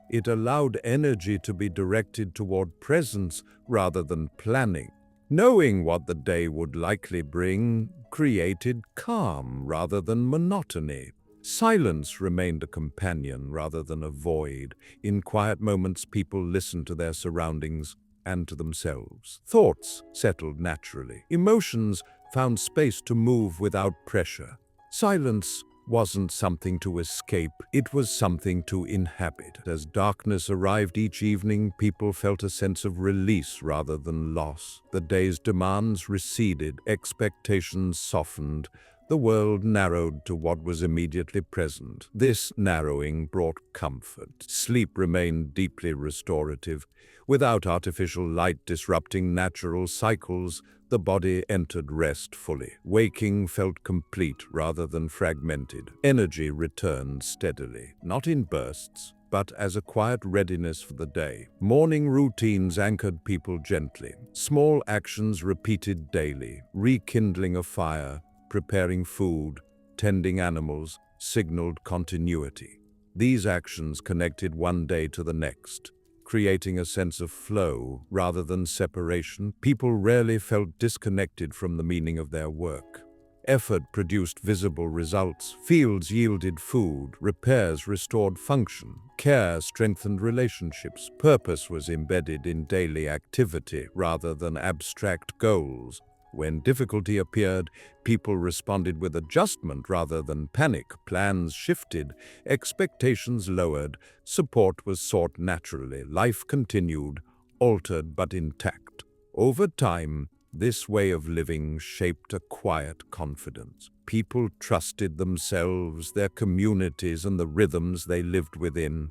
It allowed energy to be directed toward presence rather than planning. Knowing what the day would likely bring created calm rather than monotony. Silence remained a companion rather than a void. In quiet moments, people listened to their surroundings and to themselves. Thoughts settled naturally. Emotions found space to move without pressure. Silence wasn't something to escape, it was something to inhabit. As darkness arrived each evening, people felt a sense of release rather than loss. The day's demands receded, expectations softened, the world narrowed to what was immediately present. This narrowing brought comfort. Sleep remained deeply restorative. Without artificial light disrupting natural cycles, the body entered rest fully. Waking felt complete rather than fragmented. Energy returned steadily, not in bursts, but as a quiet readiness for the day. Morning routines anchored people gently. Small actions repeated daily, rekindling a fire, preparing food, tending animals, signaled continuity. These actions connected one day to the next, creating a sense of flow rather than separation. People rarely felt disconnected from the meaning of their work. Effort produced visible results. Fields yielded food. Repairs restored function. Care strengthened relationships. Purpose was embedded in daily activity rather than abstract goals. When difficulty appeared, people responded with adjustment rather than panic. Plans shifted, expectations lowered, support was sought naturally. Life continued, altered but intact. Over time, this way of living shaped a quiet confidence. People trusted themselves, their communities, and the rhythms they lived within.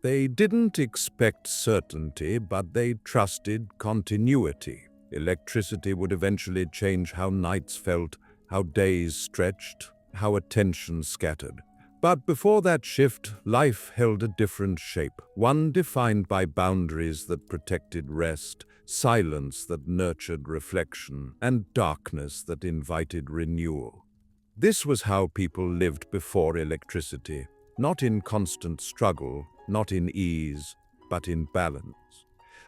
They didn't expect certainty, but they trusted continuity. Electricity would eventually change how nights felt, how days stretched, how attention scattered. But before that shift, life held a different shape, one defined by boundaries that protected rest, silence that nurtured reflection, and darkness that invited renewal. This was how people lived before electricity, not in constant struggle, not in ease, but in balance.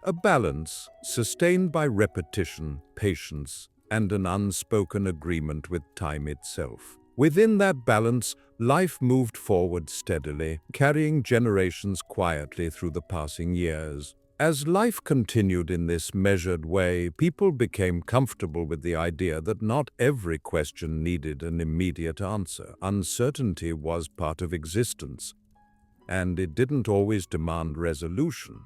A balance sustained by repetition, patience, and an unspoken agreement with time itself. Within that balance, life moved forward steadily, carrying generations quietly through the passing years. As life continued in this measured way, people became comfortable with the idea that not every question needed an immediate answer. Uncertainty was part of existence, and it didn't always demand resolution.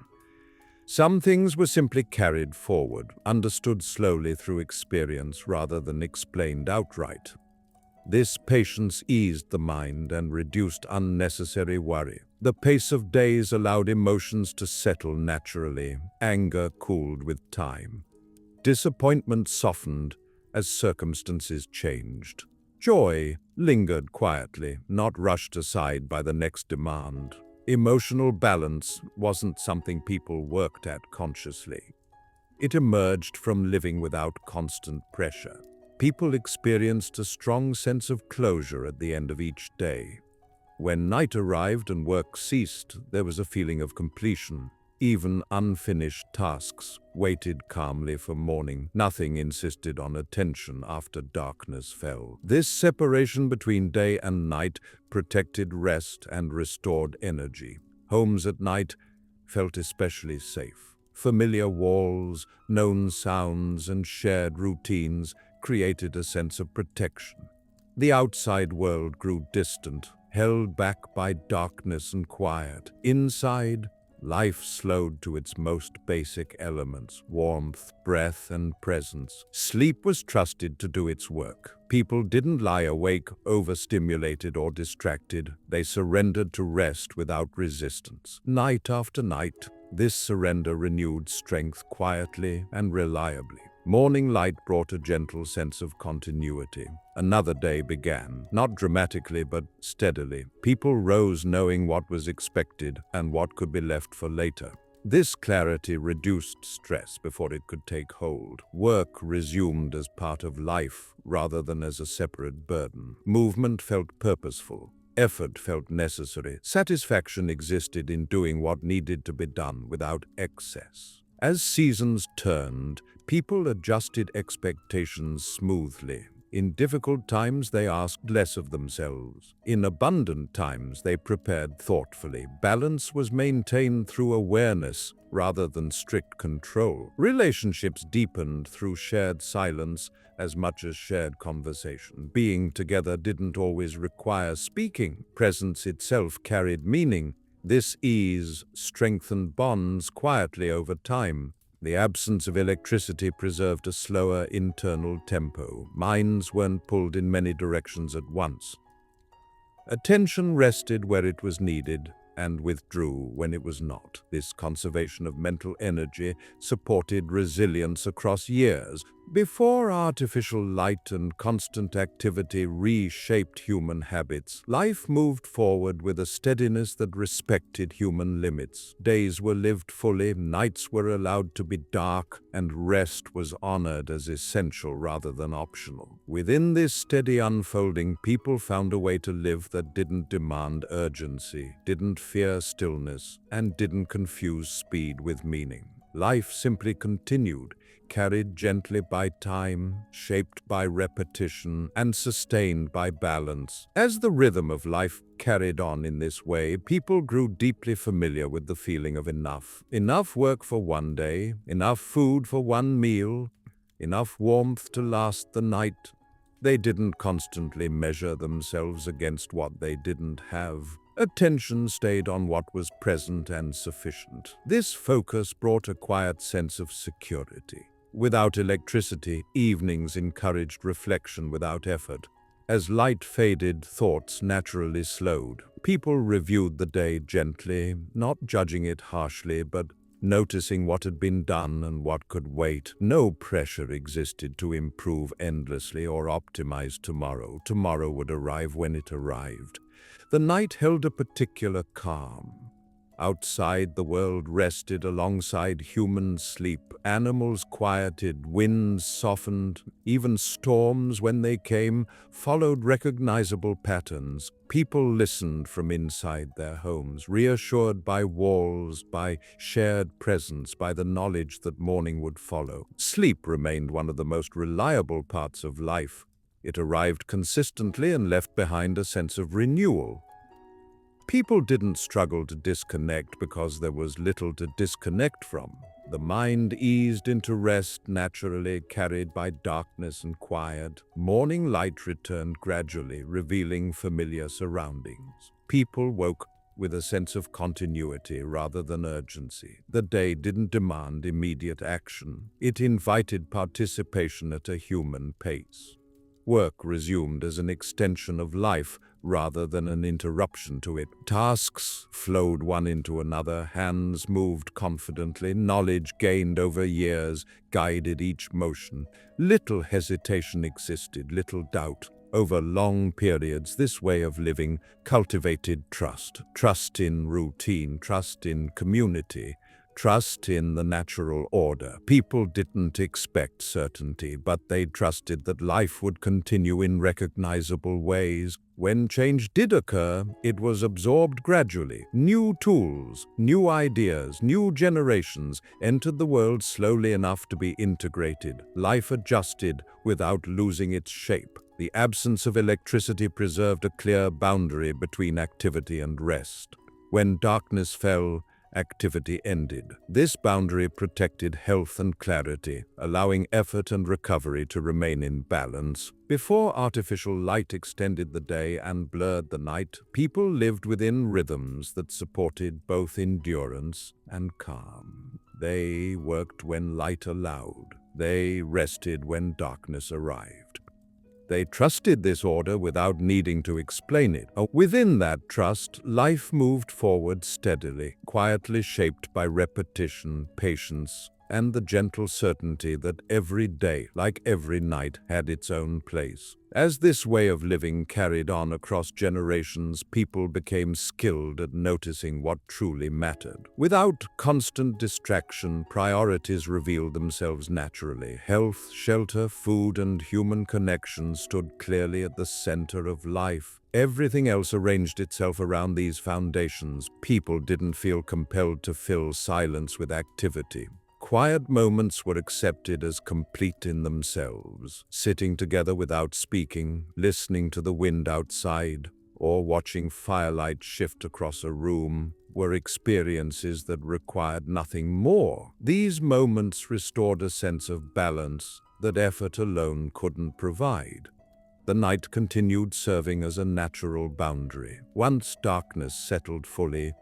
Some things were simply carried forward, understood slowly through experience rather than explained outright. This patience eased the mind and reduced unnecessary worry. The pace of days allowed emotions to settle naturally. Anger cooled with time. Disappointment softened as circumstances changed. Joy lingered quietly, not rushed aside by the next demand. Emotional balance wasn't something people worked at consciously. It emerged from living without constant pressure. People experienced a strong sense of closure at the end of each day. When night arrived and work ceased, there was a feeling of completion. Even unfinished tasks waited calmly for morning. Nothing insisted on attention after darkness fell. This separation between day and night protected rest and restored energy. Homes at night felt especially safe. Familiar walls, known sounds, and shared routines created a sense of protection. The outside world grew distant, held back by darkness and quiet. Inside, life slowed to its most basic elements: warmth, breath, and presence. Sleep was trusted to do its work. People didn't lie awake, overstimulated or distracted. They surrendered to rest without resistance. Night after night, this surrender renewed strength quietly and reliably. Morning light brought a gentle sense of continuity. Another day began, not dramatically but steadily. People rose knowing what was expected and what could be left for later. This clarity reduced stress before it could take hold. Work resumed as part of life rather than as a separate burden. Movement felt purposeful. Effort felt necessary. Satisfaction existed in doing what needed to be done without excess. As seasons turned, people adjusted expectations smoothly. In difficult times, they asked less of themselves. In abundant times, they prepared thoughtfully. Balance was maintained through awareness rather than strict control. Relationships deepened through shared silence as much as shared conversation. Being together didn't always require speaking. Presence itself carried meaning. This ease strengthened bonds quietly over time. The absence of electricity preserved a slower internal tempo. Minds weren't pulled in many directions at once. Attention rested where it was needed and withdrew when it was not. This conservation of mental energy supported resilience across years. Before artificial light and constant activity reshaped human habits, life moved forward with a steadiness that respected human limits. Days were lived fully, nights were allowed to be dark, and rest was honored as essential rather than optional. Within this steady unfolding, people found a way to live that didn't demand urgency, didn't fear stillness, and didn't confuse speed with meaning. Life simply continued, carried gently by time, shaped by repetition, and sustained by balance. As the rhythm of life carried on in this way, people grew deeply familiar with the feeling of enough. Enough work for one day, enough food for one meal, enough warmth to last the night. They didn't constantly measure themselves against what they didn't have. Attention stayed on what was present and sufficient. This focus brought a quiet sense of security. Without electricity, evenings encouraged reflection without effort. As light faded, thoughts naturally slowed. People reviewed the day gently, not judging it harshly, but noticing what had been done and what could wait. No pressure existed to improve endlessly or optimize tomorrow. Tomorrow would arrive when it arrived. The night held a particular calm. Outside, the world rested alongside human sleep. Animals quieted, winds softened, even storms, when they came, followed recognizable patterns. People listened from inside their homes, reassured by walls, by shared presence, by the knowledge that morning would follow. Sleep remained one of the most reliable parts of life. It arrived consistently and left behind a sense of renewal. People didn't struggle to disconnect because there was little to disconnect from. The mind eased into rest naturally, carried by darkness and quiet. Morning light returned gradually, revealing familiar surroundings. People woke with a sense of continuity rather than urgency. The day didn't demand immediate action. It invited participation at a human pace. Work resumed as an extension of life rather than an interruption to it. Tasks flowed one into another, hands moved confidently, knowledge gained over years guided each motion. Little hesitation existed, little doubt. Over long periods, this way of living cultivated trust. Trust in routine, trust in community, trust in the natural order. People didn't expect certainty, but they trusted that life would continue in recognizable ways. When change did occur, it was absorbed gradually. New tools, new ideas, new generations entered the world slowly enough to be integrated. Life adjusted without losing its shape. The absence of electricity preserved a clear boundary between activity and rest. When darkness fell, activity ended. This boundary protected health and clarity, allowing effort and recovery to remain in balance. Before artificial light extended the day and blurred the night, people lived within rhythms that supported both endurance and calm. They worked when light allowed. They rested when darkness arrived. They trusted this order without needing to explain it. Within that trust, life moved forward steadily, quietly shaped by repetition, patience, and the gentle certainty that every day, like every night, had its own place. As this way of living carried on across generations, people became skilled at noticing what truly mattered. Without constant distraction, priorities revealed themselves naturally. Health, shelter, food, and human connection stood clearly at the center of life. Everything else arranged itself around these foundations. People didn't feel compelled to fill silence with activity. Quiet moments were accepted as complete in themselves. Sitting together without speaking, listening to the wind outside, or watching firelight shift across a room were experiences that required nothing more. These moments restored a sense of balance that effort alone couldn't provide. The night continued serving as a natural boundary. Once darkness settled fully,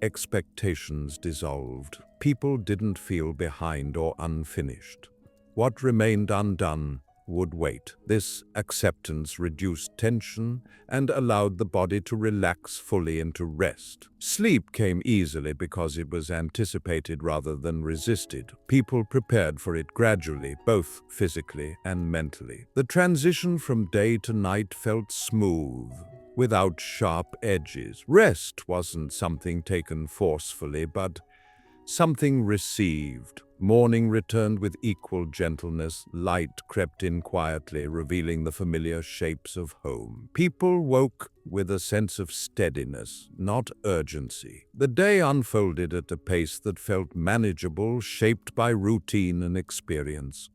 expectations dissolved. People didn't feel behind or unfinished. What remained undone would wait. This acceptance reduced tension and allowed the body to relax fully into rest. Sleep came easily because it was anticipated rather than resisted. People prepared for it gradually, both physically and mentally. The transition from day to night felt smooth, without sharp edges. Rest wasn't something taken forcefully, but something received. Morning returned with equal gentleness. Light crept in quietly, revealing the familiar shapes of home. People woke with a sense of steadiness, not urgency. The day unfolded at a pace that felt manageable, shaped by routine and experience.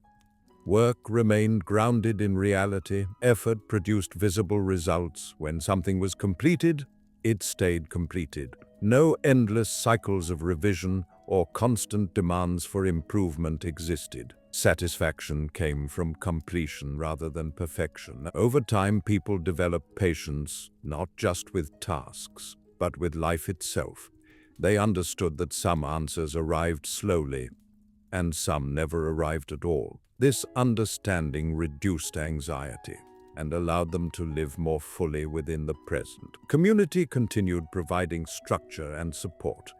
Work remained grounded in reality. Effort produced visible results. When something was completed, it stayed completed. No endless cycles of revision or constant demands for improvement existed. Satisfaction came from completion rather than perfection. Over time, people developed patience, not just with tasks, but with life itself. They understood that some answers arrived slowly, and some never arrived at all. This understanding reduced anxiety and allowed them to live more fully within the present. Community continued providing structure and support.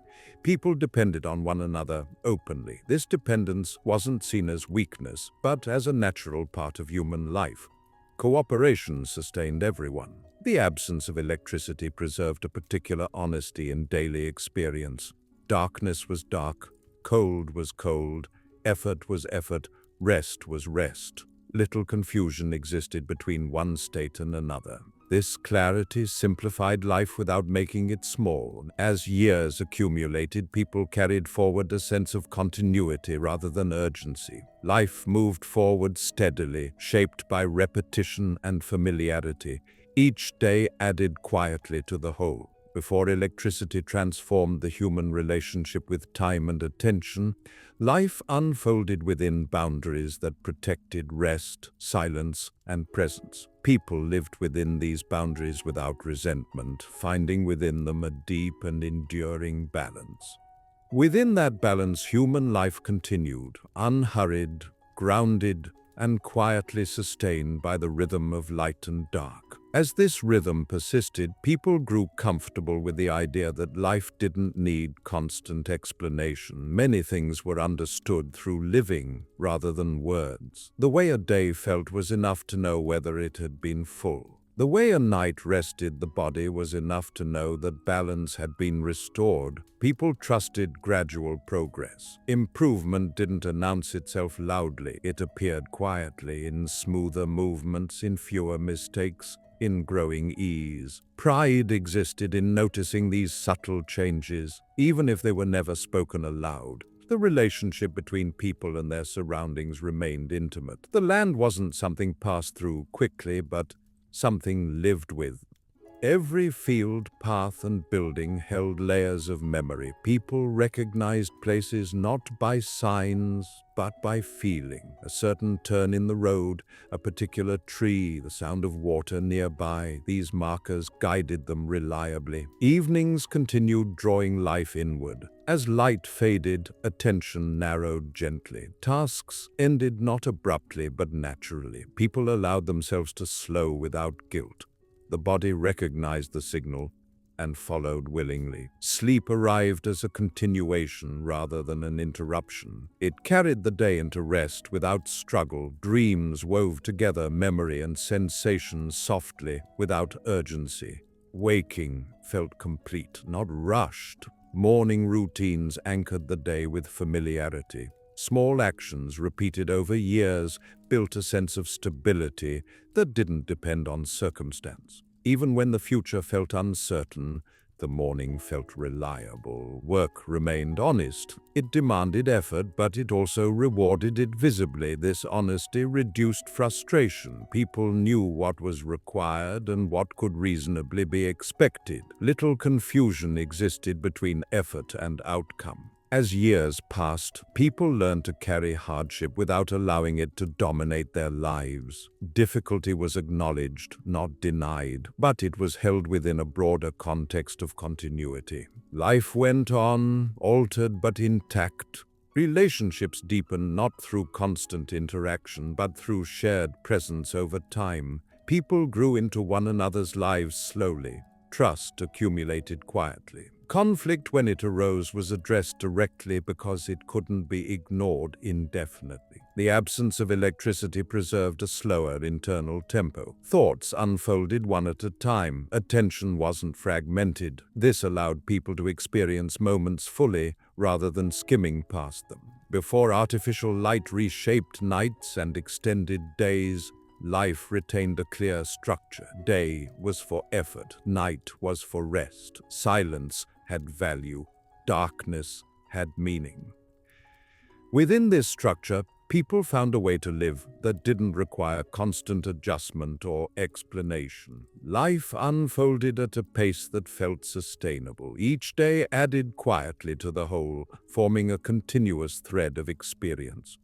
People depended on one another openly. This dependence wasn't seen as weakness, but as a natural part of human life. Cooperation sustained everyone. The absence of electricity preserved a particular honesty in daily experience. Darkness was dark, cold was cold, effort was effort, rest was rest. Little confusion existed between one state and another. This clarity simplified life without making it small. As years accumulated, people carried forward a sense of continuity rather than urgency. Life moved forward steadily, shaped by repetition and familiarity. Each day added quietly to the whole. Before electricity transformed the human relationship with time and attention, life unfolded within boundaries that protected rest, silence, and presence. People lived within these boundaries without resentment, finding within them a deep and enduring balance. Within that balance, human life continued, unhurried, grounded, and quietly sustained by the rhythm of light and dark. As this rhythm persisted, people grew comfortable with the idea that life didn't need constant explanation. Many things were understood through living rather than words. The way a day felt was enough to know whether it had been full. The way a night rested the body was enough to know that balance had been restored. People trusted gradual progress. Improvement didn't announce itself loudly. It appeared quietly, in smoother movements, in fewer mistakes, in growing ease. Pride existed in noticing these subtle changes, even if they were never spoken aloud. The relationship between people and their surroundings remained intimate. The land wasn't something passed through quickly, but something lived with. Every field, path, and building held layers of memory. People recognized places not by signs, but by feeling. A certain turn in the road, a particular tree, the sound of water nearby. These markers guided them reliably. Evenings continued drawing life inward. As light faded, attention narrowed gently. Tasks ended not abruptly, but naturally. People allowed themselves to slow without guilt. The body recognized the signal and followed willingly. Sleep arrived as a continuation rather than an interruption. It carried the day into rest without struggle. Dreams wove together memory and sensation softly, without urgency. Waking felt complete, not rushed. Morning routines anchored the day with familiarity. Small actions repeated over years built a sense of stability that didn't depend on circumstance. Even when the future felt uncertain, the morning felt reliable. Work remained honest. It demanded effort, but it also rewarded it visibly. This honesty reduced frustration. People knew what was required and what could reasonably be expected. Little confusion existed between effort and outcome. As years passed, people learned to carry hardship without allowing it to dominate their lives. Difficulty was acknowledged, not denied, but it was held within a broader context of continuity. Life went on, altered but intact. Relationships deepened not through constant interaction, but through shared presence over time. People grew into one another's lives slowly. Trust accumulated quietly. Conflict, when it arose, was addressed directly because it couldn't be ignored indefinitely. The absence of electricity preserved a slower internal tempo. Thoughts unfolded one at a time. Attention wasn't fragmented. This allowed people to experience moments fully rather than skimming past them. Before artificial light reshaped nights and extended days, life retained a clear structure. Day was for effort, night was for rest. Silence had value, darkness had meaning. Within this structure, people found a way to live that didn't require constant adjustment or explanation. Life unfolded at a pace that felt sustainable. Each day added quietly to the whole, forming a continuous thread of experience.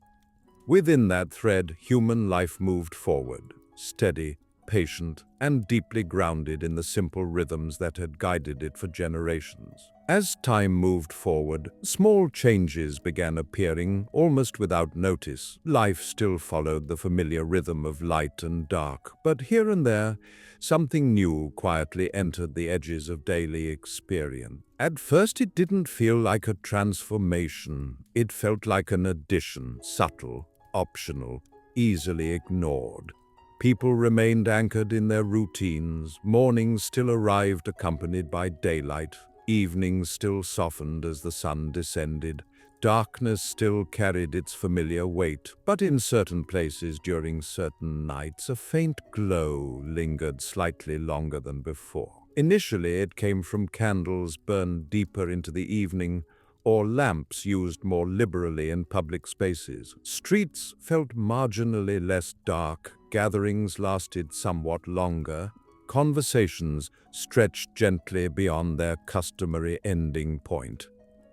Within that thread, human life moved forward, steady, patient, and deeply grounded in the simple rhythms that had guided it for generations. As time moved forward, small changes began appearing almost without notice. Life still followed the familiar rhythm of light and dark, but here and there, something new quietly entered the edges of daily experience. At first, it didn't feel like a transformation. It felt like an addition, subtle, optional, easily ignored. People remained anchored in their routines. Mornings still arrived accompanied by daylight. Evenings still softened as the sun descended. Darkness still carried its familiar weight, but in certain places during certain nights, a faint glow lingered slightly longer than before. Initially, it came from candles burned deeper into the evening, or lamps used more liberally in public spaces. Streets felt marginally less dark, gatherings lasted somewhat longer, conversations stretched gently beyond their customary ending point.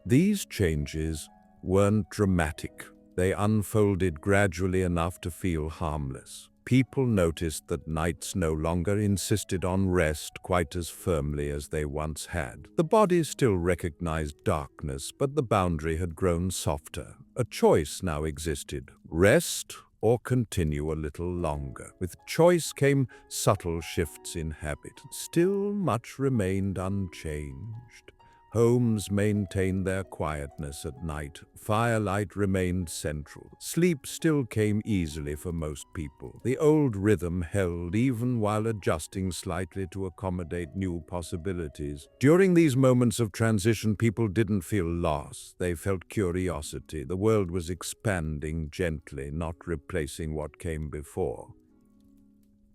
These changes weren't dramatic. They unfolded gradually enough to feel harmless. People noticed that nights no longer insisted on rest quite as firmly as they once had. The body still recognized darkness, but the boundary had grown softer. A choice now existed: rest or continue a little longer. With choice came subtle shifts in habit. Still, much remained unchanged. Homes maintained their quietness at night. Firelight remained central. Sleep still came easily for most people. The old rhythm held even while adjusting slightly to accommodate new possibilities. During these moments of transition, people didn't feel lost. They felt curiosity. The world was expanding gently, not replacing what came before.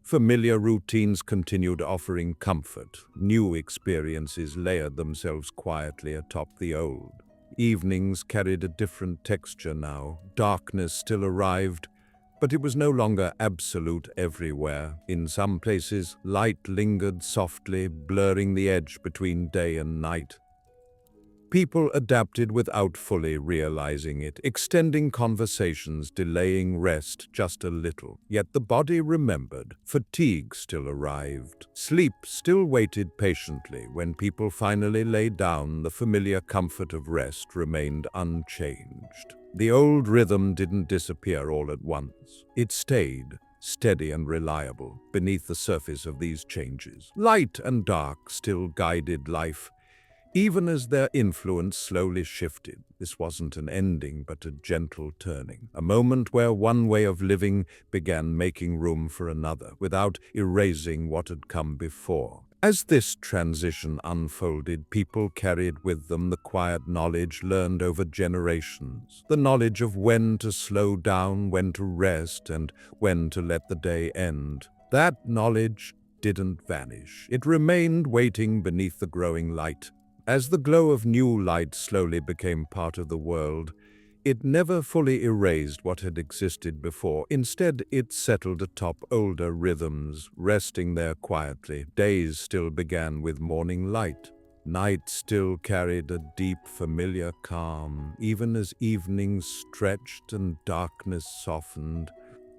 Familiar routines continued offering comfort. New experiences layered themselves quietly atop the old. Evenings carried a different texture now. Darkness still arrived, But it was no longer absolute everywhere. In some places, light lingered softly, blurring the edge between day and night. People adapted without fully realizing it, extending conversations, delaying rest just a little. Yet the body remembered. Fatigue still arrived. Sleep still waited patiently. When people finally lay down, the familiar comfort of rest remained unchanged. The old rhythm didn't disappear all at once. It stayed, steady and reliable, beneath the surface of these changes. Light and dark still guided life, even as their influence slowly shifted. This wasn't an ending, but a gentle turning, a moment where one way of living began making room for another, without erasing what had come before. As this transition unfolded, people carried with them the quiet knowledge learned over generations, the knowledge of when to slow down, when to rest, and when to let the day end. That knowledge didn't vanish. It remained waiting beneath the growing light. As the glow of new light slowly became part of the world, it never fully erased what had existed before. Instead, it settled atop older rhythms, resting there quietly. Days still began with morning light. Night still carried a deep, familiar calm. Even as evenings stretched and darkness softened,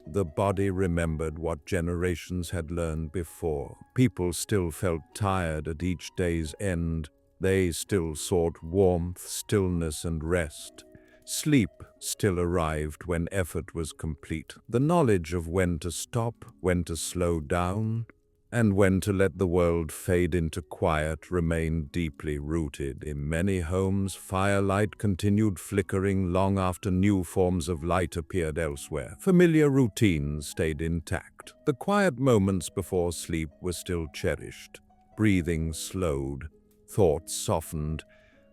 the body remembered what generations had learned before. People still felt tired at each day's end. They still sought warmth, stillness, and rest. Sleep still arrived when effort was complete. The knowledge of when to stop, when to slow down, and when to let the world fade into quiet remained deeply rooted. In many homes, firelight continued flickering long after new forms of light appeared elsewhere. Familiar routines stayed intact. The quiet moments before sleep were still cherished. Breathing slowed. Thoughts softened.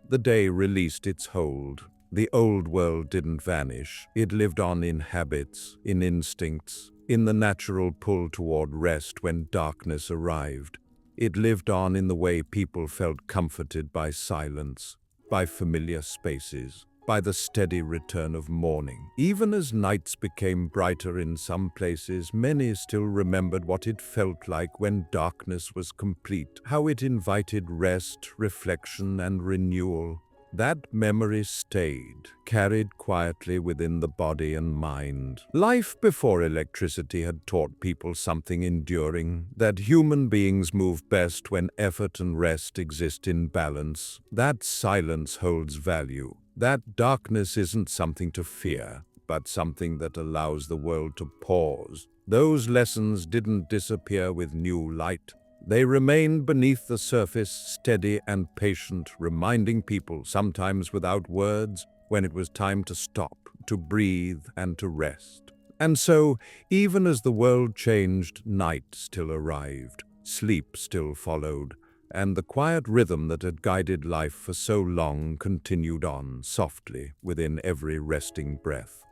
The day released its hold. The old world didn't vanish. It lived on in habits, in instincts, in the natural pull toward rest when darkness arrived. It lived on in the way people felt comforted by silence, by familiar spaces, by the steady return of morning. Even as nights became brighter in some places, many still remembered what it felt like when darkness was complete, how it invited rest, reflection, and renewal. That memory stayed, carried quietly within the body and mind. Life before electricity had taught people something enduring, that human beings move best when effort and rest exist in balance. That silence holds value. That darkness isn't something to fear, but something that allows the world to pause. Those lessons didn't disappear with new light. They remained beneath the surface, steady and patient, reminding people, sometimes without words, when it was time to stop, to breathe, and to rest. And so, even as the world changed, night still arrived, sleep still followed, and the quiet rhythm that had guided life for so long continued on, softly, within every resting breath.